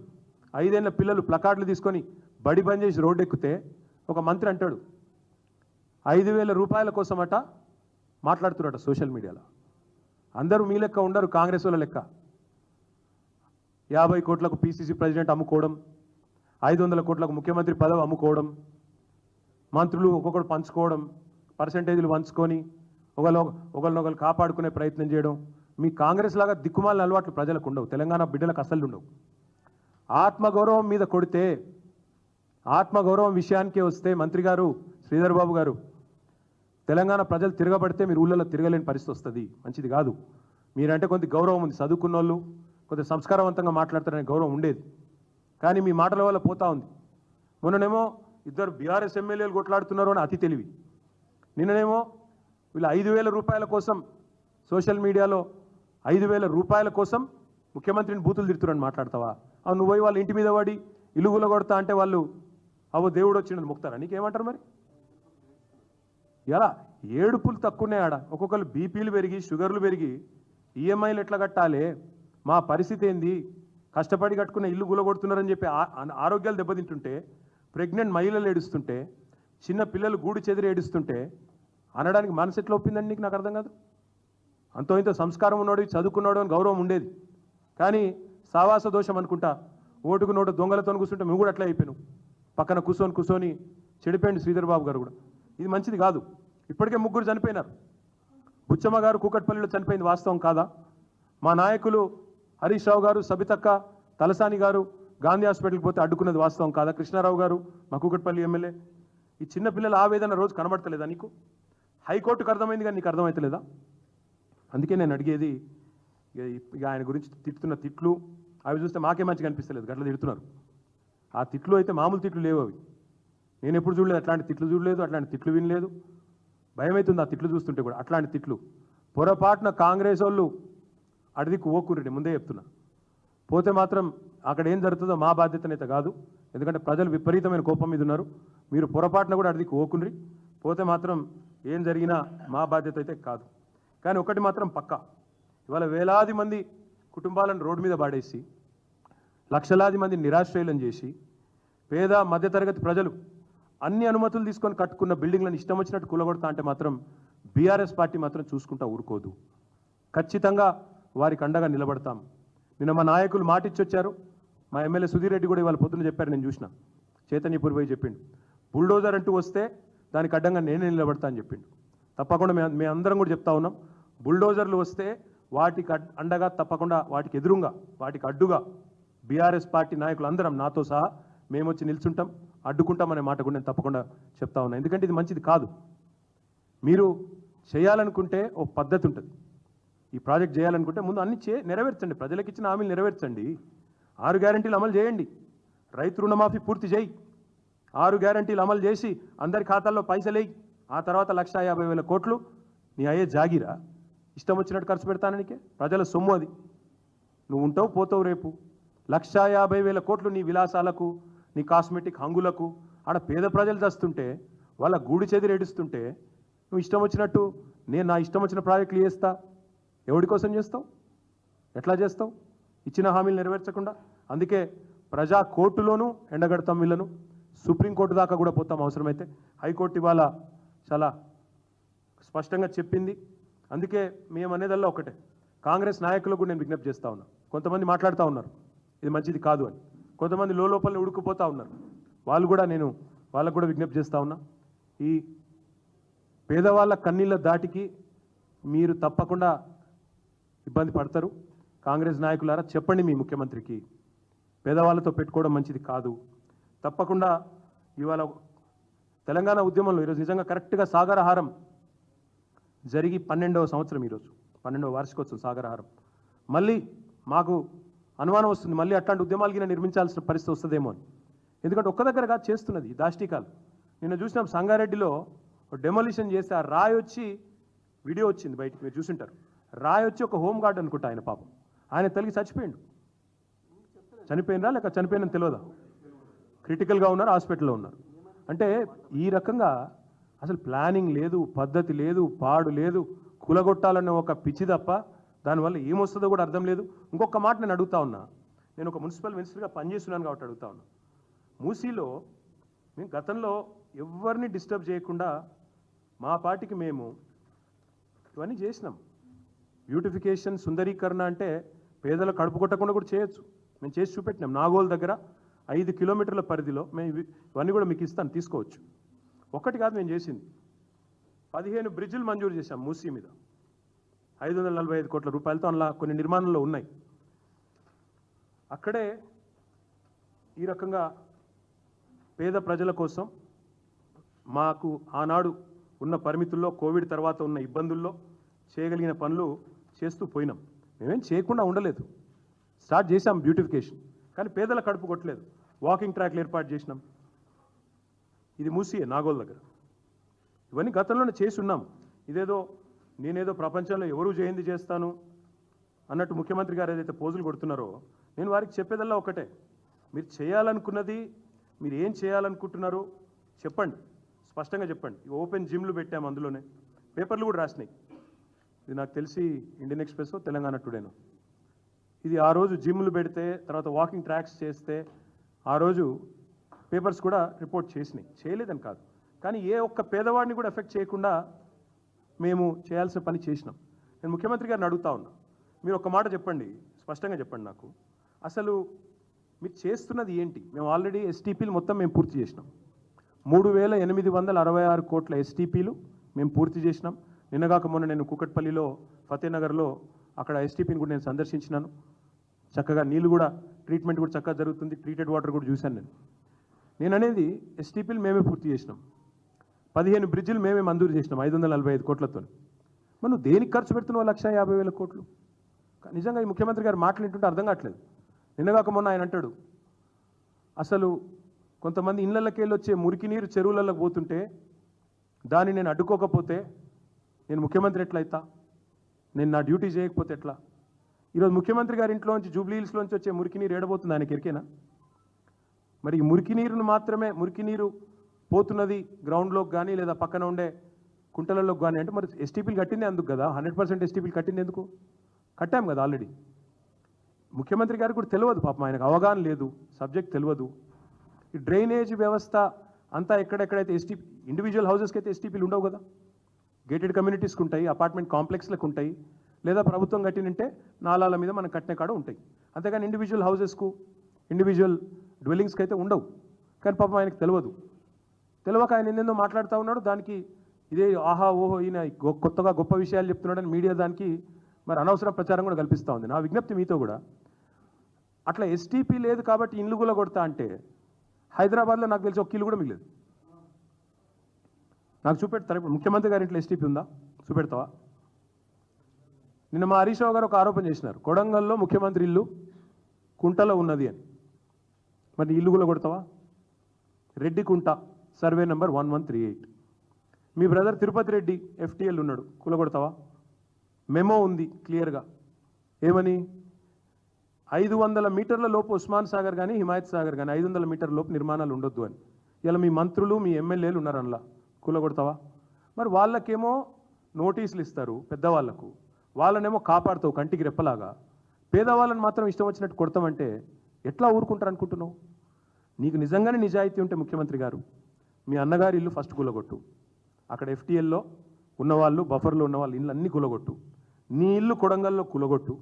5 ఏళ్ల పిల్లలు ప్లకార్డులు తీసుకొని బడి బంద్ చేసి రోడ్డు ఎక్కితే ఒక మంత్రి అంటాడు 5,000 రూపాయల కోసమట మాట్లాడుతున్నారట సోషల్ మీడియాలో. అందరూ మీ లెక్క ఉండరు, కాంగ్రెస్ వాళ్ళ లెక్క. 50 కోట్లకు పీసీసీ ప్రెసిడెంట్ అమ్ముకోవడం, 500 కోట్లకు ముఖ్యమంత్రి పదవి అమ్ముకోవడం, మంత్రులు ఒక్కొక్కరు పంచుకోవడం, పర్సంటేజీలు పంచుకొని ఒకరినొకరు కాపాడుకునే ప్రయత్నం చేయడం. మీ కాంగ్రెస్ లాగా దిక్కుమాలిన అలవాట్లు ప్రజలకు ఉండవు, తెలంగాణ బిడ్డలకు అసలు ఉండవు. ఆత్మగౌరవం మీద కొడితే, ఆత్మగౌరవం విషయానికే వస్తే మంత్రి గారు శ్రీధర్ బాబు గారు, తెలంగాణ ప్రజలు తిరగబడితే మీరు ఊళ్ళలో తిరగలేని పరిస్థితి వస్తుంది, మంచిది కాదు. మీరంటే కొంత గౌరవం ఉంది, చదువుకున్న వాళ్ళు కొంత సంస్కారవంతంగా మాట్లాడతారనే గౌరవం ఉండేది, కానీ మీ మాటల వల్ల పోతా ఉంది. మొన్ననేమో 2 బీఆర్ఎస్ ఎమ్మెల్యేలు కొట్లాడుతున్నారు అని అతి తెలివి, నిన్ననేమో వీళ్ళు 5,000 రూపాయల కోసం సోషల్ మీడియాలో 5,000 రూపాయల కోసం ముఖ్యమంత్రిని బూతులు తిడుతున్నారని మాట్లాడతావా? అవు నువ్వు పోయి వాళ్ళ ఇంటి మీద పడి ఇలుగుల కొడతా అంటే వాళ్ళు అవో దేవుడు వచ్చిండని మొక్తారా? నీకేమంటారు మరి? ఇలా ఏడుపులు తక్కువనే ఆడ, ఒక్కొక్కరు బీపీలు పెరిగి షుగర్లు పెరిగి ఈఎంఐలు ఎట్లా కట్టాలి, మా పరిస్థితి ఏంది, కష్టపడి కట్టుకున్న ఇల్లు గులగొడుతున్నారని చెప్పి ఆరోగ్యాలు దెబ్బతింటుంటే, ప్రెగ్నెంట్ మహిళలు ఏడుస్తుంటే, చిన్న పిల్లలు గూడు చెదిరి ఏడుస్తుంటే అనడానికి మనసు ఎట్లా ఒప్పిందండి నీకు? నాకు అర్థం కాదు. అంతో ఇంత సంస్కారం ఉన్నాడు, చదువుకున్నాడు అని గౌరవం ఉండేది, కానీ సావాస దోషం అనుకుంటా ఓటుకు నోటు దొంగలతో కూర్చుంటే మేము కూడా అట్లా అయిపోయాను. పక్కన కూర్చొని చెడిపోయింది శ్రీధర్ బాబు గారు కూడా. ఇది మంచిది కాదు. ఇప్పటికే 3 చనిపోయినారు. బుచ్చమ్మ గారు కూకట్పల్లిలో చనిపోయింది, వాస్తవం కాదా? మా నాయకులు హరీష్ రావు గారు, సబితక్క, తలసాని గారు గాంధీ హాస్పిటల్కి పోతే అడ్డుకున్నది వాస్తవం కాదా? కృష్ణారావు గారు మా కూకట్పల్లి ఎమ్మెల్యే ఈ చిన్నపిల్లల ఆవేదన రోజు కనబడతలేదా నీకు? హైకోర్టుకు అర్థమైంది కానీ నీకు అర్థమవుతలేదా? అందుకే నేను అడిగేది, ఇక ఆయన గురించి తిట్టుతున్న తిట్లు అవి చూస్తే మాకే మంచిగా అనిపిస్తలేదు, గట్ల తిడుతున్నారు. ఆ తిట్లు అయితే మామూలు తిట్లు లేవు అవి. నేను ఎప్పుడు చూడలేదు, అట్లాంటి తిట్లు చూడలేదు, అట్లాంటి తిట్లు వినలేదు. భయం అవుతుంది ఆ తిట్లు చూస్తుంటే కూడా. అట్లాంటి తిట్లు పొరపాటున కాంగ్రెస్ వాళ్ళు అడిదికి ఓకురండి, ముందే చెప్తున్నా. పోతే మాత్రం అక్కడ ఏం జరుగుతుందో మా బాధ్యతనైతే కాదు, ఎందుకంటే ప్రజలు విపరీతమైన కోపం మీద ఉన్నారు. మీరు పొరపాటున కూడా అడిదికి ఓకుండ్రి, పోతే మాత్రం ఏం జరిగినా మా బాధ్యత అయితే కాదు. కానీ ఒకటి మాత్రం పక్కా, ఇవాళ వేలాది మంది కుటుంబాలను రోడ్డు మీద పాడేసి, లక్షలాది మంది నిరాశ్రయులను చేసి, పేద మధ్యతరగతి ప్రజలు అన్ని అనుమతులు తీసుకొని కట్టుకున్న బిల్డింగ్లను ఇష్టం వచ్చినట్టు కూలగొడతా అంటే మాత్రం బీఆర్ఎస్ పార్టీ మాత్రం చూసుకుంటా ఊరుకోదు. ఖచ్చితంగా వారికి అండగా నిలబడతాం. నిన్న మా నాయకులు మాటిచ్చొచ్చారు. మా ఎమ్మెల్యే సుధీర్ రెడ్డి కూడా ఇవాళ పొద్దున చెప్పారు, నేను చూసిన. చైతన్యపూర్ పోయి చెప్పిండు, బుల్డోజర్ అంటూ వస్తే దానికి అడ్డంగా నేనే నిలబడతా అని చెప్పిండు. తప్పకుండా మేము అందరం కూడా చెప్తా ఉన్నాం, బుల్డోజర్లు వస్తే వాటికి అండగా, తప్పకుండా వాటికి ఎదురుగా, వాటికి అడ్డుగా బీఆర్ఎస్ పార్టీ నాయకులు అందరం నాతో సహా మేము వచ్చి నిల్చుంటాం, అడ్డుకుంటామనే మాట కూడా నేను తప్పకుండా చెప్తా ఉన్నా. ఎందుకంటే ఇది మంచిది కాదు. మీరు చేయాలనుకుంటే ఓ పద్ధతి ఉంటుంది. ఈ ప్రాజెక్ట్ చేయాలనుకుంటే ముందు అన్ని నెరవేర్చండి, ప్రజలకు ఇచ్చిన హామీలు నెరవేర్చండి. 6 గ్యారెంటీలు అమలు చేయండి, రైతు రుణమాఫీ పూర్తి చేయి, 6 గ్యారెంటీలు అమలు చేసి అందరి ఖాతాల్లో పైసలేయి. ఆ తర్వాత 1,50,000 కోట్లు నీ అయ్యే జాగిరా, ఇష్టం వచ్చినట్టు ఖర్చు పెడతాననికే. ప్రజల సొమ్ము అది, నువ్వు ఉంటావు పోతావు రేపు. 1,50,000 కోట్లు నీ విలాసాలకు, నీ కాస్మెటిక్ హంగులకు. ఆడ పేద ప్రజలు చేస్తుంటే, వాళ్ళ గూడి చెదిరి ఏడుస్తుంటే నువ్వు ఇష్టం వచ్చినట్టు నేను నా ఇష్టం వచ్చిన ప్రాజెక్టులు చేస్తా. ఎవడి కోసం చేస్తావు? ఎట్లా చేస్తావు ఇచ్చిన హామీలు నెరవేర్చకుండా? అందుకే ప్రజా కోర్టులోనూ ఎండగడతాం వీళ్ళను, సుప్రీంకోర్టు దాకా కూడా పోతాం అవసరమైతే. హైకోర్టు ఇవాళ చాలా స్పష్టంగా చెప్పింది. అందుకే మేము అనేదల్లా ఒకటే, కాంగ్రెస్ నాయకులకు కూడా నేను విజ్ఞప్తి చేస్తూ ఉన్నా. కొంతమంది మాట్లాడుతూ ఉన్నారు ఇది మంచిది కాదు అని, కొంతమంది లోపల ఉడుకుపోతూ ఉన్నారు. వాళ్ళకు కూడా విజ్ఞప్తి చేస్తూ ఉన్నా, ఈ పేదవాళ్ళ కన్నీళ్ళ దాటికి మీరు తప్పకుండా ఇబ్బంది పడతారు. కాంగ్రెస్ నాయకులారా చెప్పండి మీ ముఖ్యమంత్రికి, పేదవాళ్ళతో పెట్టుకోవడం మంచిది కాదు. తప్పకుండా ఇవాళ తెలంగాణ ఉద్యమంలో ఈరోజు నిజంగా కరెక్ట్గా సాగరహారం జరిగి 12వ సంవత్సరం, ఈరోజు 12వ వార్షికోత్సవం సాగరహారం. మళ్ళీ మాకు అనుమానం వస్తుంది, మళ్ళీ అట్లాంటి ఉద్యమాలకి నిర్మించాల్సిన పరిస్థితి వస్తుందేమో అని. ఎందుకంటే ఒక్క దగ్గరగా చేస్తున్నది దాష్టికాలు. నిన్న చూసినాం సంగారెడ్డిలో డెమోలిషన్ చేస్తే ఆ రాయి వచ్చి, వీడియో వచ్చింది బయటికి, మీరు చూసింటారు. రాయి వచ్చి ఒక హోమ్ గార్డ్ అనుకుంటా, ఆయన పాపం ఆయన తల్లి చనిపోయినరా లేక చనిపోయినని తెలియదా, క్రిటికల్గా ఉన్నారు, హాస్పిటల్లో ఉన్నారు. అంటే ఈ రకంగా అసలు ప్లానింగ్ లేదు, పద్ధతి లేదు, పాడు లేదు, కూలగొట్టాలన్న ఒక పిచ్చి తప్ప దానివల్ల ఏమొస్తుందో కూడా అర్థం లేదు. ఇంకొక మాట నేను అడుగుతా ఉన్నా, నేను ఒక మున్సిపల్ మినిస్టర్గా పనిచేస్తున్నాను కాబట్టి అడుగుతా ఉన్నా. మూసీలో మేము గతంలో ఎవరిని డిస్టర్బ్ చేయకుండా మా పార్టీకి మేము ఇవన్నీ చేసినాం. బ్యూటిఫికేషన్, సుందరీకరణ అంటే పేదల కడుపు కొట్టకుండా కూడా చేయొచ్చు, మేము చేసి చూపెట్టినాం. నాగోల్ దగ్గర 5 కిలోమీటర్ల పరిధిలో మేము ఇవన్నీ కూడా మీకు ఇస్తాను, తీసుకోవచ్చు. ఒక్కటి కాదు మేము చేసింది, 15 బ్రిడ్జిలు మంజూరు చేశాం మూసీ మీద, 545 కోట్ల రూపాయలతో. అలా కొన్ని నిర్మాణంలో ఉన్నాయి. అక్కడే ఈ రకంగా పేద ప్రజల కోసం మాకు ఆనాడు ఉన్న పరిమితుల్లో, కోవిడ్ తర్వాత ఉన్న ఇబ్బందుల్లో చేయగలిగిన పనులు చేస్తూ పోయినాం. మేమేం చేయకుండా ఉండలేదు, స్టార్ట్ చేశాం బ్యూటిఫికేషన్, కానీ పేదల కడుపు కొట్టలేదు. వాకింగ్ ట్రాక్లు ఏర్పాటు చేసినాం, ఇది మూసీయే నాగోల్ దగ్గర. ఇవన్నీ గతంలోనే చేసి ఉన్నాం. ఇదేదో నేనేదో ప్రపంచంలో ఎవరు చేయింది చేస్తాను అన్నట్టు ముఖ్యమంత్రి గారు ఏదైతే పోజులు కొడుతున్నారో, నేను వారికి చెప్పేదల్లా ఒకటే, మీరు చేయాలనుకున్నది, మీరు ఏం చేయాలనుకుంటున్నారో చెప్పండి, స్పష్టంగా చెప్పండి. ఓపెన్ జిమ్లు పెట్టాము, అందులోనే పేపర్లు కూడా రాసినాయి. ఇది నాకు తెలిసి ఇండియన్ ఎక్స్ప్రెస్, తెలంగాణ టుడేనో, ఇది ఆ రోజు జిమ్లు పెడితే, తర్వాత వాకింగ్ ట్రాక్స్ చేస్తే ఆ రోజు పేపర్స్ కూడా రిపోర్ట్ చేసినాయి. చేయలేదని కాదు, కానీ ఏ ఒక్క పేదవాడిని కూడా ఎఫెక్ట్ చేయకుండా మేము చేయాల్సిన పని చేసినాం. నేను ముఖ్యమంత్రి గారిని అడుగుతా ఉన్నా, మీరు ఒక మాట చెప్పండి, స్పష్టంగా చెప్పండి నాకు, అసలు మీరు చేస్తున్నది ఏంటి? మేము ఆల్రెడీ ఎస్టీపీలు మొత్తం మేము పూర్తి చేసినాం. 3,866 కోట్ల ఎస్టీపీలు మేము పూర్తి చేసినాం. నిన్నగాక మొన్న నేను కూకట్పల్లిలో, ఫతేనగర్లో అక్కడ ఎస్టీపీని కూడా నేను సందర్శించినాను. చక్కగా నీళ్ళు కూడా, ట్రీట్మెంట్ కూడా చక్కగా జరుగుతుంది, ట్రీటెడ్ వాటర్ కూడా చూశాను నేను అనేది ఎస్టీపీలు మేమే పూర్తి చేసినాం. 15 బ్రిడ్జిలు మేమే మంజూరు చేసినాం 545 కోట్లతో. మరి నువ్వు దేనికి ఖర్చు పెడుతున్నావు 1,50,000 కోట్లు? నిజంగా ఈ ముఖ్యమంత్రి గారు మాట్లాడుతుంటే అర్థం కావట్లేదు. నిన్నగాక మొన్న ఆయన అంటాడు, అసలు కొంతమంది ఇళ్లకి వెళ్ళి వచ్చే మురికి నీరు చెరువులకు పోతుంటే దాన్ని నేను అడ్డుకోకపోతే నేను ముఖ్యమంత్రి ఎట్లయితా? నేను నా డ్యూటీ చేయకపోతే ఎట్లా? ఈరోజు ముఖ్యమంత్రి గారి ఇంట్లోంచి జూబ్లీ హిల్స్లోంచి వచ్చే మురికి నీరు ఏడబోతుంది ఆయనకి ఎరికేనా? మరి ఈ మురికి నీరును మాత్రమే, మురికి నీరు పోతున్నది గ్రౌండ్లోకి కానీ లేదా పక్కన ఉండే కుంటలలోకి కానీ అంటే మరి ఎస్టీపీలు కట్టిందే అందుకు కదా. 100% ఎస్టీపీలు కట్టింది ఎందుకు? కట్టాం కదా ఆల్రెడీ. ముఖ్యమంత్రి గారికి కూడా తెలియదు పాపం, ఆయనకు అవగాహన లేదు, సబ్జెక్ట్ తెలియదు. ఈ డ్రైనేజ్ వ్యవస్థ అంతా ఎక్కడెక్కడైతే ఇండివిజువల్ హౌసెస్కి అయితే ఎస్టీపీలు ఉండవు కదా. గేటెడ్ కమ్యూనిటీస్కి ఉంటాయి, అపార్ట్మెంట్ కాంప్లెక్స్లకు ఉంటాయి, లేదా ప్రభుత్వం కట్టినంటే నాలాల మీద మనం కట్టిన కాడ ఉంటాయి. అంతేగాని ఇండివిజువల్ హౌసెస్కు, ఇండివిజువల్ డ్వెల్లింగ్స్కి అయితే ఉండవు. కానీ పాపం ఆయనకు తెలియదు. తెలియక ఆయన ఎన్నెన్నో మాట్లాడుతూ ఉన్నాడు. దానికి ఇదే ఆహా ఓహో ఈయన కొత్తగా గొప్ప విషయాలు చెప్తున్నాడని మీడియా దానికి మరి అనవసర ప్రచారం కూడా కల్పిస్తూ ఉంది. నా విజ్ఞప్తి మీతో కూడా, అట్లా ఎస్టీపీ లేదు కాబట్టి ఇల్లు కూడా కొడతా అంటే హైదరాబాద్లో నాకు తెలిసి ఒక ఇల్లు కూడా మిగలేదు. నాకు చూపెడతారు. ఇప్పుడు ముఖ్యమంత్రి గారి ఇంట్లో ఎస్టీపీ ఉందా? చూపెడతావా? నిన్న మా హరీష్ రావు గారు ఒక ఆరోపణ చేసినారు, కొడంగల్లో ముఖ్యమంత్రి ఇల్లు కుంటలో ఉన్నది అని. మరి ఇల్లు కూడా కొడతావా? రెడ్డి కుంట, సర్వే నెంబర్ 1138. మీ బ్రదర్ తిరుపతి రెడ్డి FTL ఉన్నాడు, కూలగొడతావా? మెమో ఉంది క్లియర్గా. ఏమని? 500 మీటర్ల లోపు ఉస్మాన్ సాగర్ కానీ హిమాయత్ సాగర్ కానీ 500 మీటర్ల లోపు నిర్మాణాలు ఉండొద్దు అని. ఇలా మీ మంత్రులు మీ ఎమ్మెల్యేలు ఉన్నారు అందులో, కూలగొడతావా? మరి వాళ్ళకేమో నోటీసులు ఇస్తారు పెద్దవాళ్లకు, వాళ్ళనేమో కాపాడుతావు కంటికి రెప్పలాగా, పేదవాళ్ళని మాత్రం ఇష్టం వచ్చినట్టు కొడతామంటే ఎట్లా ఊరుకుంటారు అనుకుంటున్నావు? నీకు నిజంగానే నిజాయితీ ఉంటే ముఖ్యమంత్రి గారు, మీ అన్నగారి ఇల్లు ఫస్ట్ కూలగొట్టు. అక్కడ FTLలో ఉన్నవాళ్ళు, బఫర్లో ఉన్నవాళ్ళు ఇల్లు అన్నీ కూలగొట్టు. నీ ఇల్లు కొడంగల్లో కూలగొట్టు.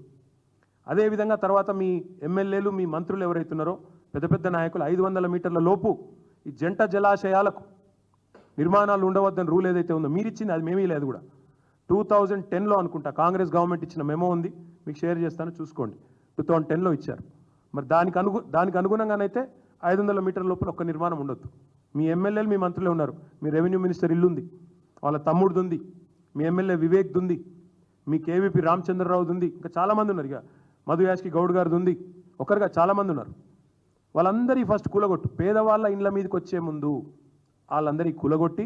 అదేవిధంగా తర్వాత మీ ఎమ్మెల్యేలు, మీ మంత్రులు ఎవరైతున్నారో పెద్ద పెద్ద నాయకులు 500 మీటర్ల లోపు ఈ జంట జలాశయాలకు నిర్మాణాలు ఉండవద్దని రూల్ ఏదైతే ఉందో మీరిచ్చింది, అది మేమీ లేదు కూడా. 2010లో అనుకుంటా కాంగ్రెస్ గవర్నమెంట్ ఇచ్చిన మెమో ఉంది, మీకు షేర్ చేస్తాను చూసుకోండి. 2010లో ఇచ్చారు. మరి దానికి అనుగుణంగానైతే 500 మీటర్ల లోపల ఒక్క నిర్మాణం ఉండొద్దు. మీ ఎమ్మెల్యేలు, మీ మంత్రులే ఉన్నారు. మీ రెవెన్యూ మినిస్టర్ ఇల్లు ఉంది, వాళ్ళ తమ్ముడిది ఉంది, మీ ఎమ్మెల్యే వివేక్ది ఉంది, మీ KVP రామచంద్రరావుది ఉంది, ఇంకా చాలామంది ఉన్నారు. ఇక మధు యాష్కి గౌడ్ గారిది ఉంది, ఒకరిగా చాలామంది ఉన్నారు. వాళ్ళందరి ఫస్ట్ కూలగొట్టు. పేదవాళ్ళ ఇండ్ల మీదకి వచ్చే ముందు వాళ్ళందరికీ కూలగొట్టి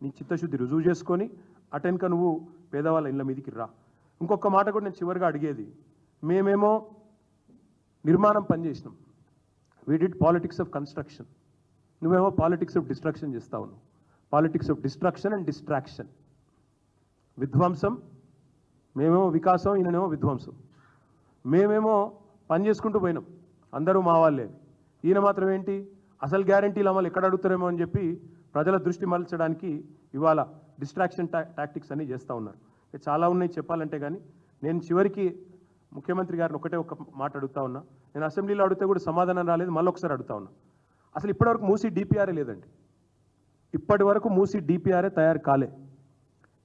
నీ చిత్తశుద్ధి రుజువు చేసుకొని అటెన్క నువ్వు పేదవాళ్ళ ఇండ్ల మీదకి రా. ఇంకొక మాట కూడా నేను చివరిగా అడిగేది, మేమేమో నిర్మాణం పనిచేసినాం, we did politics of construction, నువ్వేమో పాలిటిక్స్ ఆఫ్ డిస్ట్రక్షన్ చేస్తా ఉన్నావు. Politics of destruction and distraction. విధ్వంసం, మేమేమో వికాసం, ఈయననేమో విధ్వంసం. మేమేమో పని చేసుకుంటూ పోయినాం, అందరూ మా వాళ్ళే. ఈయన మాత్రం ఏంటి, అసలు గ్యారంటీలు అమలు ఎక్కడ అడుగుతారేమో అని చెప్పి ప్రజల దృష్టి మరల్చడానికి ఇవాళ డిస్ట్రాక్షన్ టాక్టిక్స్ అన్నీ చేస్తూ ఉన్నారు. చాలా ఉన్నాయి చెప్పాలంటే, కానీ నేను చివరికి ముఖ్యమంత్రి గారిని ఒక మాట అడుగుతా ఉన్నా. నేను అసెంబ్లీలో అడిగితే కూడా సమాధానం రాలేదు, మళ్ళీ ఒకసారి అడుగుతా ఉన్నా. అసలు ఇప్పటివరకు మూసీ DPRఏ లేదండి. ఇప్పటి వరకు మూసీ DPRఏ తయారు కాలే.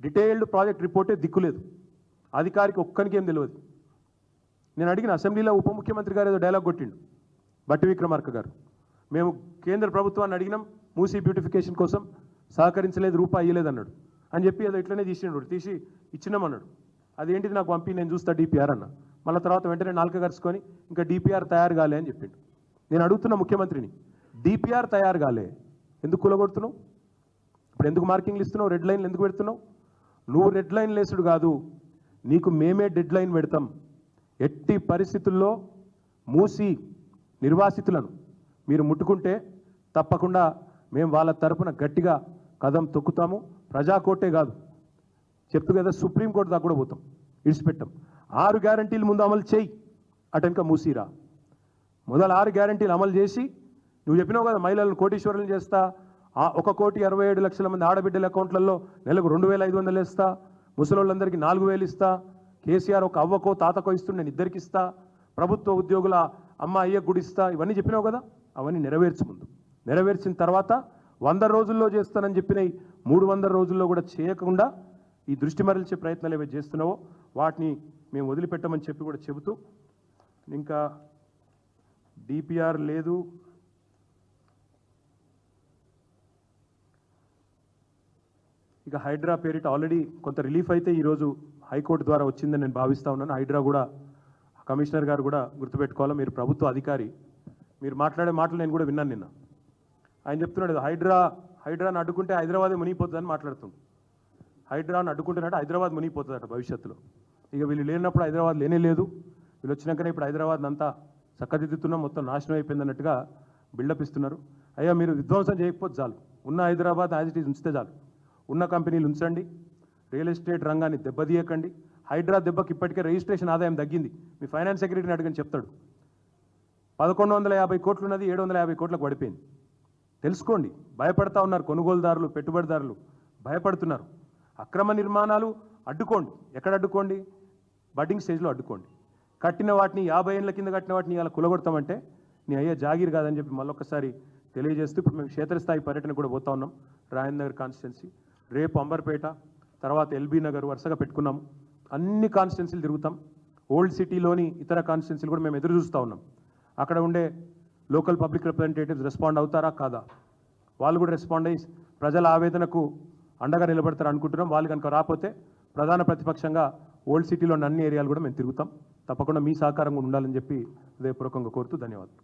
డీటెయిల్డ్ ప్రాజెక్ట్ రిపోర్టే దిక్కులేదు. అధికారికి ఒక్కరికి ఏం తెలియదు. నేను అడిగిన అసెంబ్లీలో ఉప ముఖ్యమంత్రి గారు ఏదో డైలాగ్ కొట్టిండు, బట్టి విక్రమార్క గారు. మేము కేంద్ర ప్రభుత్వాన్ని అడిగినాం మూసీ బ్యూటిఫికేషన్ కోసం, సహకరించలేదు, రూపాయి ఇయ్యలేదు అన్నాడు అని చెప్పి ఏదో ఇట్లనే తీసి ఇచ్చినామన్నాడు. అదేంటిది నాకు పంపి నేను చూస్తా DPR అన్న. మళ్ళీ తర్వాత వెంటనే నాలుక కరుచుకొని ఇంకా DPR తయారు కాలే అని చెప్పిండు. నేను అడుగుతున్న ముఖ్యమంత్రిని, DPR తయారు కాలే, ఎందుకు కూలగొడుతున్నావు? ఇప్పుడు ఎందుకు మార్కింగ్లు ఇస్తున్నావు? రెడ్ లైన్లు ఎందుకు పెడుతున్నావు? నువ్వు రెడ్ లైన్ లేసుడు కాదు, నీకు మేమే డెడ్ లైన్ పెడతాం. ఎట్టి పరిస్థితుల్లో మూసి నిర్వాసితులను మీరు ముట్టుకుంటే తప్పకుండా మేము వాళ్ళ తరపున గట్టిగా కదం తొక్కుతాము. ప్రజాకోర్టే కాదు, చెప్తూ కదా సుప్రీంకోర్టు దాకా కూడా పోతాం, ఇడిచిపెట్టాం. 6 గ్యారంటీలు ముందు అమలు చేయి, అటెనక మూసిరా. మొదలు 6 గ్యారంటీలు అమలు చేసి, నువ్వు చెప్పినావు కదా మహిళలను కోటీశ్వరులను చేస్తా, 1,67,00,000 మంది ఆడబిడ్డల అకౌంట్లలో నెలకు 2,500 వేస్తా, ముసలోళ్ళందరికీ 4,000 ఇస్తా, కేసీఆర్ ఒక అవ్వకో తాతకో ఇస్తుండే నేను ఇద్దరికి ఇస్తా, ప్రభుత్వ ఉద్యోగుల అమ్మ అయ్యకు కూడా ఇస్తా, ఇవన్నీ చెప్పినావు కదా, అవన్నీ నెరవేర్చు. ముందు నెరవేర్చిన తర్వాత 100 రోజుల్లో చేస్తానని చెప్పిన 300 రోజుల్లో కూడా చేయకుండా ఈ దృష్టి మరల్చే ప్రయత్నాలు ఏవైతే చేస్తున్నావో వాటిని మేము వదిలిపెట్టమని చెప్పి కూడా చెబుతూ, ఇంకా DPR లేదు, ఇక హైడ్రా పేరిట ఆల్రెడీ కొంత రిలీఫ్ అయితే ఈరోజు హైకోర్టు ద్వారా వచ్చిందని నేను భావిస్తూ ఉన్నాను. హైడ్రా కూడా కమిషనర్ గారు కూడా గుర్తుపెట్టుకోవాలా, మీరు ప్రభుత్వ అధికారి, మీరు మాట్లాడే మాటలు నేను కూడా విన్నాను నిన్న. ఆయన చెప్తున్నాడు హైడ్రాని అడ్డుకుంటే హైదరాబాదే మునిగిపోతుందని మాట్లాడుతుండు. హైడ్రాని అడ్డుకుంటున్నట్టు హైదరాబాద్ మునిగిపోతుందట భవిష్యత్తులో. ఇక వీళ్ళు లేనప్పుడు హైదరాబాద్ లేనే లేదు, వీళ్ళు వచ్చినాకనే ఇప్పుడు హైదరాబాద్ అంతా చక్కదిద్దుతున్నాం, మొత్తం నాశనం అయిపోయింది అన్నట్టుగా బిల్డప్ ఇస్తున్నారు. అయ్యా మీరు విధ్వంసం చేయకపోతే చాలు, ఉన్న హైదరాబాద్ యాజ్ ఇట్ ఈజ్ ఉంచితే చాలు, ఉన్న కంపెనీలు ఉంచండి, రియల్ ఎస్టేట్ రంగాన్ని దెబ్బతీయకండి. హైడ్రా దెబ్బకి ఇప్పటికే రిజిస్ట్రేషన్ ఆదాయం తగ్గింది, మీ ఫైనాన్స్ సెక్రటరీని అడిగని చెప్తాడు. 1150 కోట్లు ఉన్నది 750 కోట్లకు పడిపోయింది. తెలుసుకోండి, భయపడతా ఉన్నారు కొనుగోలుదారులు, పెట్టుబడిదారులు భయపడుతున్నారు. అక్రమ నిర్మాణాలు అడ్డుకోండి, ఎక్కడ అడ్డుకోండి, బడ్డింగ్ స్టేజ్లో అడ్డుకోండి. కట్టిన వాటిని 50 ఏళ్ళ కింద కట్టిన వాటిని ఇలా కులగొడతామంటే నీ అయ్యే జాగీర్ కాదని చెప్పి మళ్ళొకసారి తెలియజేస్తూ ఇప్పుడు మేము క్షేత్రస్థాయి పర్యటన కూడా పోతా ఉన్నాం. రాయన్ నగర్ కాన్స్టిట్యున్సీ, రేపు అంబర్పేట, తర్వాత ఎల్బీ నగర్ వరుసగా పెట్టుకున్నాము. అన్ని కాన్స్టిట్యున్సీలు తిరుగుతాం. ఓల్డ్ సిటీలోని ఇతర కాన్స్టిట్యున్సీలు కూడా మేము ఎదురు చూస్తూ ఉన్నాం. అక్కడ ఉండే లోకల్ పబ్లిక్ రిప్రజెంటేటివ్స్ రెస్పాండ్ అవుతారా కాదా, వాళ్ళు కూడా రెస్పాండ్ అయ్యి ప్రజల ఆవేదనకు అండగా నిలబడతారు అనుకుంటున్నాం. వాళ్ళు కనుక రాకపోతే ప్రధాన ప్రతిపక్షంగా ఓల్డ్ సిటీలోని అన్ని ఏరియాలు కూడా మేము తిరుగుతాం. తప్పకుండా మీ సహకారం కూడా ఉండాలని చెప్పి హృదయపూర్వకంగా కోరుతూ ధన్యవాదాలు.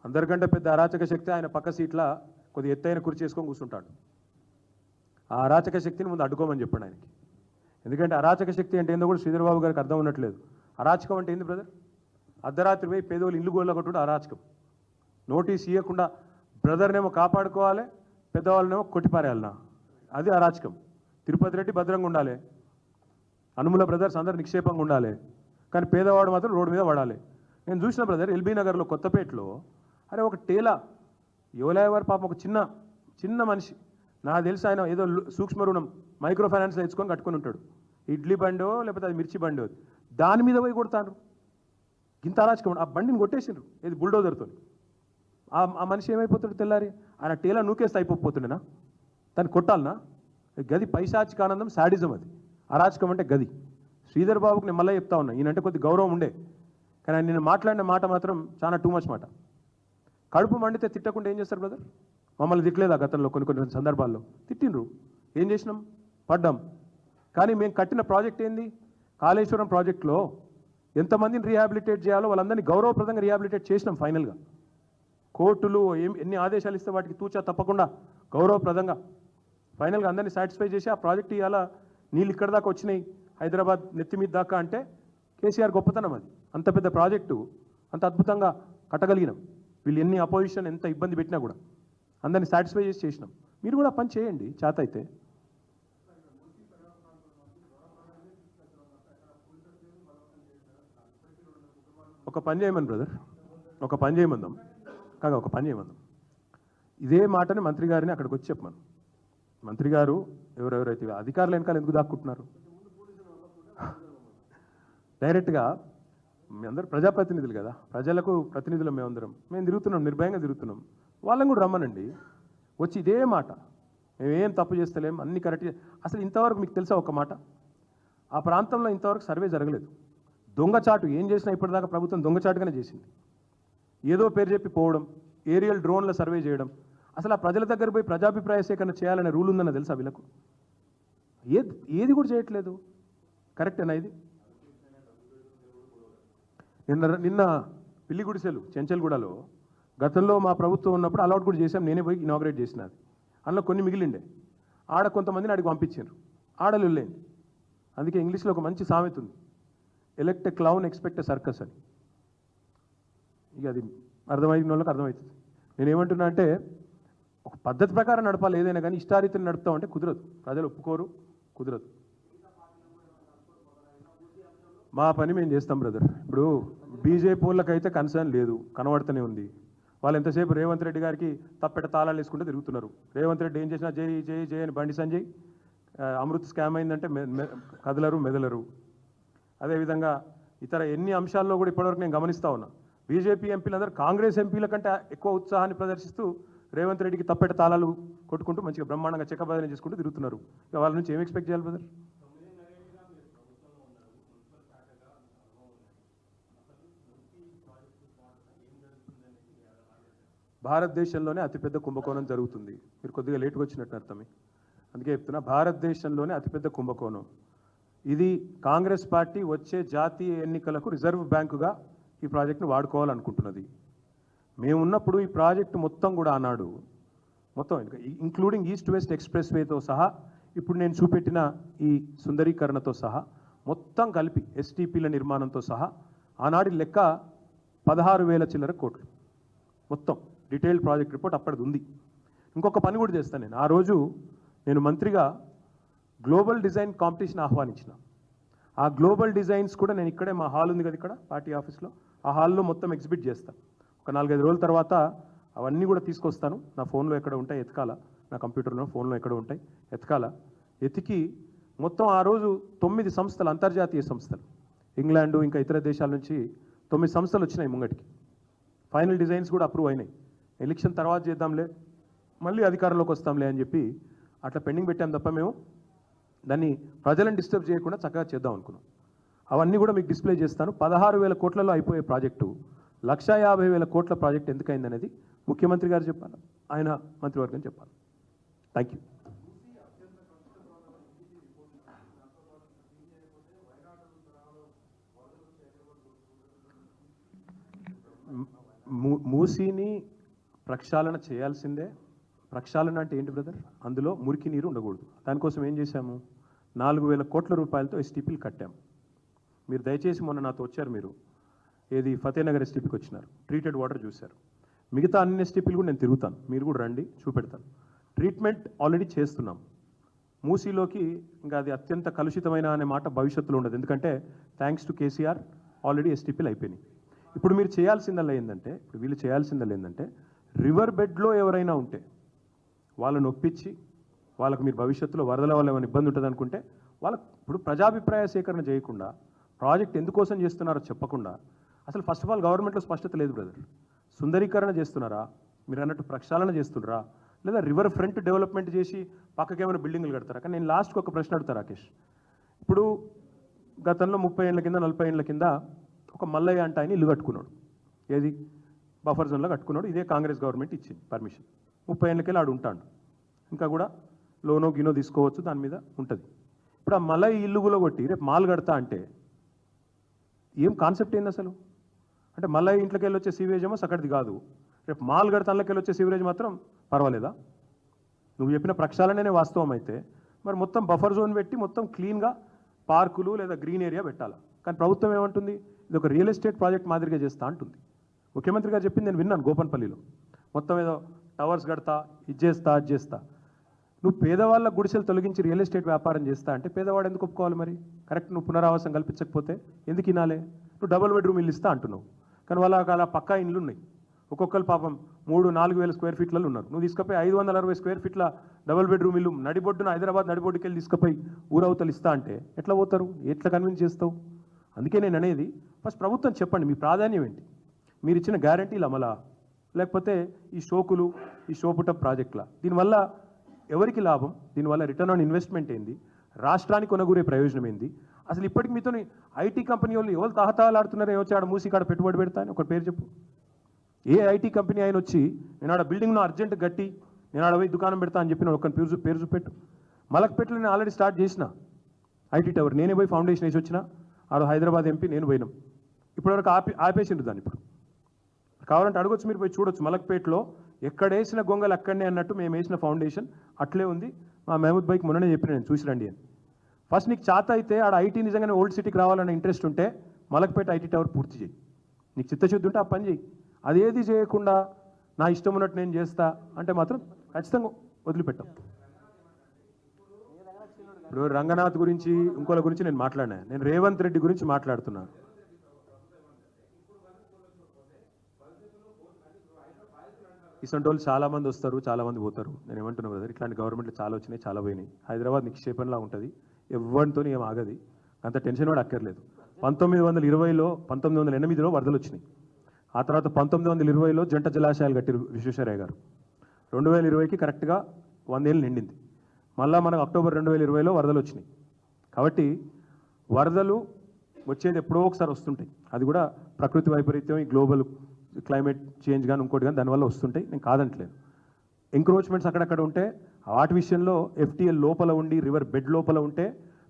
అందరికంటే పెద్ద అరాచక శక్తి ఆయన పక్క సీట్ల కొద్ది ఎత్తైన కుర్చీ చేసుకొని కూర్చుంటాడు. ఆ అరాచక శక్తిని ముందు అడ్డుకోమని చెప్పండి ఆయనకి. ఎందుకంటే అరాచక శక్తి అంటే ఏందో కూడా శ్రీధర్ బాబు గారికి అర్థం ఉన్నట్లేదు. అరాచకం అంటే ఏంది బ్రదర్? అర్ధరాత్రి పోయి పేదోళ్ళు ఇల్లు గోళ్ళ కొట్టుడు అరాచకం. నోటీస్ ఇవ్వకుండా బ్రదర్నేమో కాపాడుకోవాలి, పెద్దవాళ్ళనేమో కొట్టిపారేయాలనా, అది అరాచకం. తిరుపతి రెడ్డి భద్రంగా ఉండాలి, అనుముల బ్రదర్స్ అందరు నిక్షేపంగా ఉండాలి, కానీ పేదవాడు మాత్రం రోడ్డు మీద పడాలి. నేను చూసిన బ్రదర్ ఎల్బీ నగర్లో కొత్తపేటలో, అరే ఒక టేలా యువలేవర్ పాపం ఒక చిన్న మనిషి, నాకు తెలిసి ఆయన ఏదో సూక్ష్మ రుణం మైక్రో ఫైనాన్స్ తెచ్చుకొని కట్టుకొని ఉంటాడు. ఇడ్లీ బండో లేకపోతే అది మిర్చి బండో, దాని మీద పోయి కొడతాను. ఇంత అరాచకం. ఆ బండిని కొట్టేసిండ్రు, ఏది బుల్డోజర్తో. ఆ మనిషి ఏమైపోతాడు తెల్లారి? ఆయన టేలా నూకేస్తే అయిపోతుండేనా? దాన్ని కొట్టాలనా? గది పైశాచిక ఆనందం, శాడిజం. అది అరాచకం అంటే గది. శ్రీధర్ బాబుకి నేను మళ్ళీ చెప్తా ఉన్నా, ఈయనంటే కొద్ది గౌరవం ఉండే, కానీ నేను మాట్లాడిన మాట మాత్రం చాలా టూ మచ్ మాట. కడుపు మండితే తిట్టకుండా ఏం చేస్తారు బ్రదర్? మమ్మల్ని తిట్టలేదా గతంలో? కొన్ని సందర్భాల్లో తిట్టిండ్రు, ఏం చేసినాం? పడ్డాం. కానీ మేము కట్టిన ప్రాజెక్ట్ ఏంది? కాళేశ్వరం ప్రాజెక్టులో ఎంతమందిని రీహాబిలిటేట్ చేయాలో వాళ్ళందరినీ గౌరవప్రదంగా రీహాబిలిటేట్ చేసినాం. ఫైనల్గా కోర్టులు ఎన్ని ఆదేశాలు ఇస్తే వాటికి తూచా తప్పకుండా గౌరవప్రదంగా ఫైనల్గా అందరినీ సాటిస్ఫై చేసి ఆ ప్రాజెక్ట్ ఇవాళ నీళ్ళు ఇక్కడ దాకా వచ్చినాయి, హైదరాబాద్ నెత్తి మీద దాకా అంటే కేసీఆర్ గొప్పతనం. అది అంత పెద్ద ప్రాజెక్టు అంత అద్భుతంగా కట్టగలిగినాం. వీళ్ళు ఎన్ని అపోజిషన్ ఎంత ఇబ్బంది పెట్టినా కూడా అందరినీ సాటిస్ఫై చేసి చేసినాం. మీరు కూడా పని చేయండి చేత అయితే. ఒక పని చేయమని బ్రదర్, ఒక పని చేయమందాం కాగా, ఒక పని చేయమందాం. ఇదే మాటని మంత్రి గారిని అక్కడికి వచ్చి చెప్పమను. మంత్రి గారు ఎవరెవరైతే అధికారులు వెనకాల ఎందుకు దాక్కుంటున్నారు? డైరెక్ట్గా మీ అందరూ ప్రజాప్రతినిధులు కదా, ప్రజలకు ప్రతినిధులు మేమందరం, మేము తిరుగుతున్నాం, నిర్భయంగా తిరుగుతున్నాం. వాళ్ళని కూడా రమ్మనండి, వచ్చి ఇదే మాట, మేమేం తప్పు చేస్తలేం, అన్ని కరెక్ట్. అసలు ఇంతవరకు మీకు తెలుసా ఒక మాట, ఆ ప్రాంతంలో ఇంతవరకు సర్వే జరగలేదు. దొంగచాటు ఏం చేసినా ఇప్పటిదాకా ప్రభుత్వం దొంగచాటుగానే చేసింది. ఏదో పేరు చెప్పి పోవడం, ఏరియల్ డ్రోన్ల సర్వే చేయడం. అసలు ఆ ప్రజల దగ్గర పోయి ప్రజాభిప్రాయ సేకరణ చేయాలనే రూల్ ఉందన్న తెలుసా వీళ్ళకు? ఏది కూడా చేయట్లేదు. కరెక్టేనా ఇది? నిన్న పిల్లిగుడిసెలు చెంచల్గూడలో గతంలో మా ప్రభుత్వం ఉన్నప్పుడు అలౌట్ కూడా చేశాం, నేనే పోయి ఇనాగ్రేట్ చేసిన. అది అందులో కొన్ని మిగిలిండే, ఆడ కొంతమందిని అడిగి పంపించారు, ఆడలు వెళ్ళేది. అందుకే ఇంగ్లీష్లో ఒక మంచి సామెత ఉంది, elect a clown expect a circus అని. ఇక అది అర్థమైన వాళ్ళకి అర్థమవుతుంది. నేనేమంటున్నా అంటే ఒక పద్ధతి ప్రకారం నడపాలి ఏదైనా, కానీ ఇష్టారీతిని నడుపుతామంటే కుదరదు, ప్రజలు ఒప్పుకోరు, కుదరదు. మా పని మేము చేస్తాం బ్రదర్. ఇప్పుడు బీజేపీ వాళ్ళకైతే కన్సర్న్ లేదు, కనబడుతూనే ఉంది. వాళ్ళు ఎంతసేపు రేవంత్ రెడ్డి గారికి తప్పెట తాళాలు వేసుకుంటూ తిరుగుతున్నారు. రేవంత్ రెడ్డి ఏం చేసినా జై జై జై అని బండి సంజయ్, అమృత్ స్కామ్ అయిందంటే కదలరు మెదలరు. అదేవిధంగా ఇతర ఎన్ని అంశాల్లో కూడా ఇప్పటివరకు నేను గమనిస్తూ ఉన్నా, బీజేపీ ఎంపీలందరూ కాంగ్రెస్ ఎంపీల కంటే ఎక్కువ ఉత్సాహాన్ని ప్రదర్శిస్తూ రేవంత్ రెడ్డికి తప్పెట తాళాలు కొట్టుకుంటూ మంచిగా బ్రహ్మాండంగా చెక్కబదనం చేసుకుంటూ తిరుగుతున్నారు. ఇక వాళ్ళ నుంచి ఏం ఎక్స్పెక్ట్ చేయాలి బ్రదర్? భారతదేశంలోనే అతిపెద్ద కుంభకోణం జరుగుతుంది. మీరు కొద్దిగా లేట్గా వచ్చినట్టు అర్థమే, అందుకే చెప్తున్నా. భారతదేశంలోనే అతిపెద్ద కుంభకోణం ఇది. కాంగ్రెస్ పార్టీ వచ్చే జాతీయ ఎన్నికలకు రిజర్వ్ బ్యాంకుగా ఈ ప్రాజెక్టును వాడుకోవాలనుకుంటున్నది. మేము ఉన్నప్పుడు ఈ ప్రాజెక్టు మొత్తం కూడా ఆనాడు మొత్తం ఇంక్లూడింగ్ ఈస్ట్ వెస్ట్ ఎక్స్ప్రెస్ వేతో సహా, ఇప్పుడు నేను చూపెట్టిన ఈ సుందరీకరణతో సహా మొత్తం కలిపి ఎస్టీపీల నిర్మాణంతో సహా ఆనాడి లెక్క 16,000 చిల్లర కోట్లు. మొత్తం డీటెయిల్డ్ ప్రాజెక్ట్ రిపోర్ట్ అప్పటిది ఉంది. ఇంకొక పని కూడా చేస్తాను నేను. ఆ రోజు నేను మంత్రిగా గ్లోబల్ డిజైన్ కాంపిటీషన్ ఆహ్వానించిన. ఆ గ్లోబల్ డిజైన్స్ కూడా నేను ఇక్కడే, మా హాల్ ఉంది కదా ఇక్కడ పార్టీ ఆఫీస్లో, ఆ హాల్లో మొత్తం ఎగ్జిబిట్ చేస్తాను. ఒక 4-5 రోజుల తర్వాత అవన్నీ కూడా తీసుకొస్తాను. నా ఫోన్లో ఎక్కడ ఉంటాయి ఎతకాల, నా కంప్యూటర్లో ఫోన్లో ఎక్కడ ఉంటాయి ఎతకాల. ఎతికి మొత్తం ఆ రోజు 9 సంస్థలు, అంతర్జాతీయ సంస్థలు, ఇంగ్లాండు ఇంకా ఇతర దేశాల నుంచి 9 సంస్థలు వచ్చినాయి ముంగటికి. ఫైనల్ డిజైన్స్ కూడా అప్రూవ్ అయినాయి. ఎలక్షన్ తర్వాత చేద్దాంలే, మళ్ళీ అధికారంలోకి వస్తాంలే అని చెప్పి అట్లా పెండింగ్ పెట్టాం తప్ప మేము దాన్ని ప్రజలను డిస్టర్బ్ చేయకుండా చక్కగా చేద్దాం అనుకున్నాం. అవన్నీ కూడా మీకు డిస్ప్లే చేస్తాను. 16,000 కోట్లలో అయిపోయే ప్రాజెక్టు 1,50,000 కోట్ల ప్రాజెక్ట్ ఎందుకైంది అనేది ముఖ్యమంత్రి గారు చెప్పాలి, ఆయన మంత్రివర్గం చెప్పాలి. Thank you. మూసీని ప్రక్షాళన చేయాల్సిందే. ప్రక్షాళన అంటే ఏంటి బ్రదర్? అందులో మురికి నీరు ఉండకూడదు. దానికోసం ఏం చేశాము? 4,000 కోట్ల రూపాయలతో ఎస్టీపీలు కట్టాము. మీరు దయచేసి మొన్న నాతో వచ్చారు, మీరు ఏది ఫతేనగర్ ఎస్టీపీకి వచ్చినారు, ట్రీటెడ్ వాటర్ చూశారు. మిగతా అన్ని ఎస్టీపీలు కూడా నేను తిరుగుతాను, మీరు కూడా రండి చూపెడతాను. ట్రీట్మెంట్ ఆల్రెడీ చేస్తున్నాం. మూసీలోకి ఇంకా అది అత్యంత కలుషితమైన అనే మాట భవిష్యత్తులో ఉండదు, ఎందుకంటే థ్యాంక్స్ టు కేసీఆర్ ఆల్రెడీ ఎస్టీపీలు అయిపోయినాయి. ఇప్పుడు మీరు చేయాల్సిందల్లా ఏంటంటే, ఇప్పుడు వీళ్ళు చేయాల్సిందల్లా ఏంటంటే, రివర్ బెడ్లో ఎవరైనా ఉంటే వాళ్ళని ఒప్పించి, వాళ్ళకు మీరు భవిష్యత్తులో వరదల వల్ల ఏమైనా ఇబ్బంది ఉంటుంది అనుకుంటే వాళ్ళకు ఇప్పుడు ప్రజాభిప్రాయ సేకరణ చేయకుండా, ప్రాజెక్ట్ ఎందుకోసం చేస్తున్నారో చెప్పకుండా, అసలు ఫస్ట్ ఆఫ్ ఆల్ గవర్నమెంట్లో స్పష్టత లేదు బ్రదర్. సుందరీకరణ చేస్తున్నారా, మీరు అన్నట్టు ప్రక్షాళన చేస్తున్నారా, లేదా రివర్ ఫ్రంట్ డెవలప్మెంట్ చేసి పక్కకి ఏమైనా బిల్డింగ్లు కడతారా? కానీ నేను లాస్ట్కి ఒక ప్రశ్న అడుగుతా రాకేష్. ఇప్పుడు గతంలో 30 ఏళ్ళ కింద 40 ఏళ్ళ కింద ఒక మల్లయ్య అంటే ఆయన ఇల్లు కట్టుకున్నాడు. ఏది బఫర్ జోన్లో కట్టుకున్నాడు. ఇదే కాంగ్రెస్ గవర్నమెంట్ ఇచ్చింది పర్మిషన్. 30 ఏళ్ళకెళ్ళి ఆడు ఉంటాడు. ఇంకా కూడా లోనో గినో తీసుకోవచ్చు, దాని మీద ఉంటుంది. ఇప్పుడు ఆ మల్లయ్య ఇల్లు కూలగొట్టి రేపు మాల్ కడతా అంటే ఏం కాన్సెప్ట్ ఏంది అసలు? అంటే మల్లయ్య ఇంట్లోకి వెళ్ళి వచ్చే సీవేజ్ ఏమో సకటిది కాదు, రేపు మాల్ కడతా అందులోకి వెళ్ళి వచ్చే సీవరేజ్ మాత్రం పర్వాలేదా? నువ్వు చెప్పిన ప్రక్షాళననే వాస్తవం అయితే మరి మొత్తం బఫర్ జోన్ పెట్టి మొత్తం క్లీన్గా పార్కులు లేదా గ్రీన్ ఏరియా పెట్టాలి. కానీ ప్రభుత్వం ఏమంటుంది? ఇది ఒక రియల్ ఎస్టేట్ ప్రాజెక్ట్ మాదిరిగా చేస్తా అంటుంది. ముఖ్యమంత్రి గారు చెప్పింది నేను విన్నాను గోపన్పల్లిలో. మొత్తం ఏదో టవర్స్ కడతా, ఇది చేస్తా, అది చేస్తా. నువ్వు పేదవాళ్ళ గుడిసెలు తొలగించి రియల్ ఎస్టేట్ వ్యాపారం చేస్తా అంటే పేదవాడు ఎందుకు ఒప్పుకోవాలి మరి? కరెక్ట్, నువ్వు పునరావాసం కల్పించకపోతే ఎందుకు ఇనాలే? నువ్వు డబుల్ బెడ్రూమ్ ఇల్లు ఇస్తా అంటున్నావు, కానీ వాళ్ళకి అలా పక్కా ఇండ్లు ఉన్నాయి. ఒక్కొక్కరు పాపం 3-4 వేల స్క్వేర్ ఫీట్లలో ఉన్నారు. నువ్వు తీసుకుపోయి 560 స్క్వేర్ ఫీట్ల డబుల్ బెడ్రూమ్ ఇల్లు నడిబొడ్డున హైదరాబాద్ నడిబొడ్డుకి వెళ్ళి తీసుకుపోయి ఊరవతలు ఇస్తా అంటే ఎట్లా పోతారు? ఎట్లా కన్విన్స్ చేస్తావు? అందుకే నేను అనేది, ఫస్ట్ ప్రభుత్వం చెప్పండి మీ ప్రాధాన్యం ఏంటి? మీరు ఇచ్చిన గ్యారంటీలు అమలా, లేకపోతే ఈ షోకులు, ఈ షోపుట ప్రాజెక్టుల, దీనివల్ల ఎవరికి లాభం? దీనివల్ల రిటర్న్ ఆన్ ఇన్వెస్ట్మెంట్ ఏంది? రాష్ట్రానికి కొనగూరే ప్రయోజనం ఏంది? అసలు ఇప్పటికి మీతో ఐటీ కంపెనీ వాళ్ళు ఎవరు తహతహలాడుతున్నారో, వచ్చి ఆడ మూసి కాడ పెట్టుబడి పెడతా అని ఒక పేరు చెప్పు. ఏ ఐటీ కంపెనీ ఆయన వచ్చి నేను ఆడ బిల్డింగ్ను అర్జెంట్ గట్టి నేను ఆడ పోయి దుకాణం పెడతా అని చెప్పిన ఒక పేరు చూపెట్టు. మలక్పేటలో నేను ఆల్రెడీ స్టార్ట్ చేసిన ఐటీ టవర్, నేనే పోయి ఫౌండేషన్ వేసి వచ్చిన. ఆడ హైదరాబాద్ ఎంపీ నేను పోయినాం. ఇప్పటివరకు ఆపేసిండు దాన్ని. ఇప్పుడు కావాలంటే అడగొచ్చు, మీరు పోయి చూడొచ్చు. మలక్పేటలో ఎక్కడేసిన గొంగలు అక్కడనే అన్నట్టు మేము వేసిన ఫౌండేషన్ అట్లే ఉంది. మా మహమూద్ బైక్ మొన్ననే చెప్పిన నేను, చూసి రండి అని. ఫస్ట్ నీకు చేత అయితే ఆడ ఐటీ నిజంగానే ఓల్డ్ సిటీకి రావాలన్న ఇంట్రెస్ట్ ఉంటే మలక్పేట ఐటీ టవర్ పూర్తి చేయి. నీకు చిత్తశుద్ధి ఉంటే ఆ పని చేయి. అదేది చేయకుండా నా ఇష్టం ఉన్నట్టు నేను చేస్తా అంటే మాత్రం ఖచ్చితంగా వదిలిపెట్టాం. ఇప్పుడు రంగనాథ్ గురించి ఇంకోళ్ళ గురించి నేను మాట్లాడినా, నేను రేవంత్ రెడ్డి గురించి మాట్లాడుతున్నాను. ఇటువంటి వాళ్ళు చాలామంది వస్తారు, చాలామంది పోతారు. నేను ఏమంటున్నా బ్రదర్, ఇట్లాంటి గవర్నమెంట్లు చాలా వచ్చినాయి, చాలా పోయినాయి. హైదరాబాద్ నిక్షేపంలా ఉంటుంది, ఎవరితో ఏం ఆగది, అంత టెన్షన్ కూడా అక్కర్లేదు. 1908లో వరదలు వచ్చినాయి. ఆ తర్వాత 1920లో జంట జలాశయాలు కట్టిరు విశ్వేశ్వరయ్య గారు. 2020కి కరెక్ట్గా 100 ఏళ్ళు నిండింది. మళ్ళీ మనకు అక్టోబర్ 2020లో వరదలు వచ్చినాయి. కాబట్టి వరదలు వచ్చేది ఎప్పుడో ఒకసారి వస్తుంటాయి. అది కూడా ప్రకృతి వైపరీత్యం, ఈ గ్లోబల్ క్లైమేట్ చేంజ్ కానీ ఇంకోటి కానీ దానివల్ల వస్తుంటాయి, నేను కాదంటలేదు. ఎంక్రోచ్మెంట్స్ అక్కడక్కడ ఉంటే వాటి విషయంలో ఎఫ్టీఎల్ లోపల ఉండి రివర్ బెడ్ లోపల ఉంటే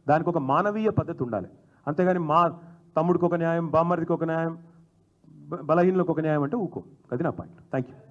దానికి ఒక మానవీయ పద్ధతి ఉండాలి. అంతేగాని మా తమ్ముడికి ఒక న్యాయం, బామ్మర్దికి ఒక న్యాయం, బలహీనలకు ఒక న్యాయం అంటే ఊకో. అది నా పాయింట్. Thank you.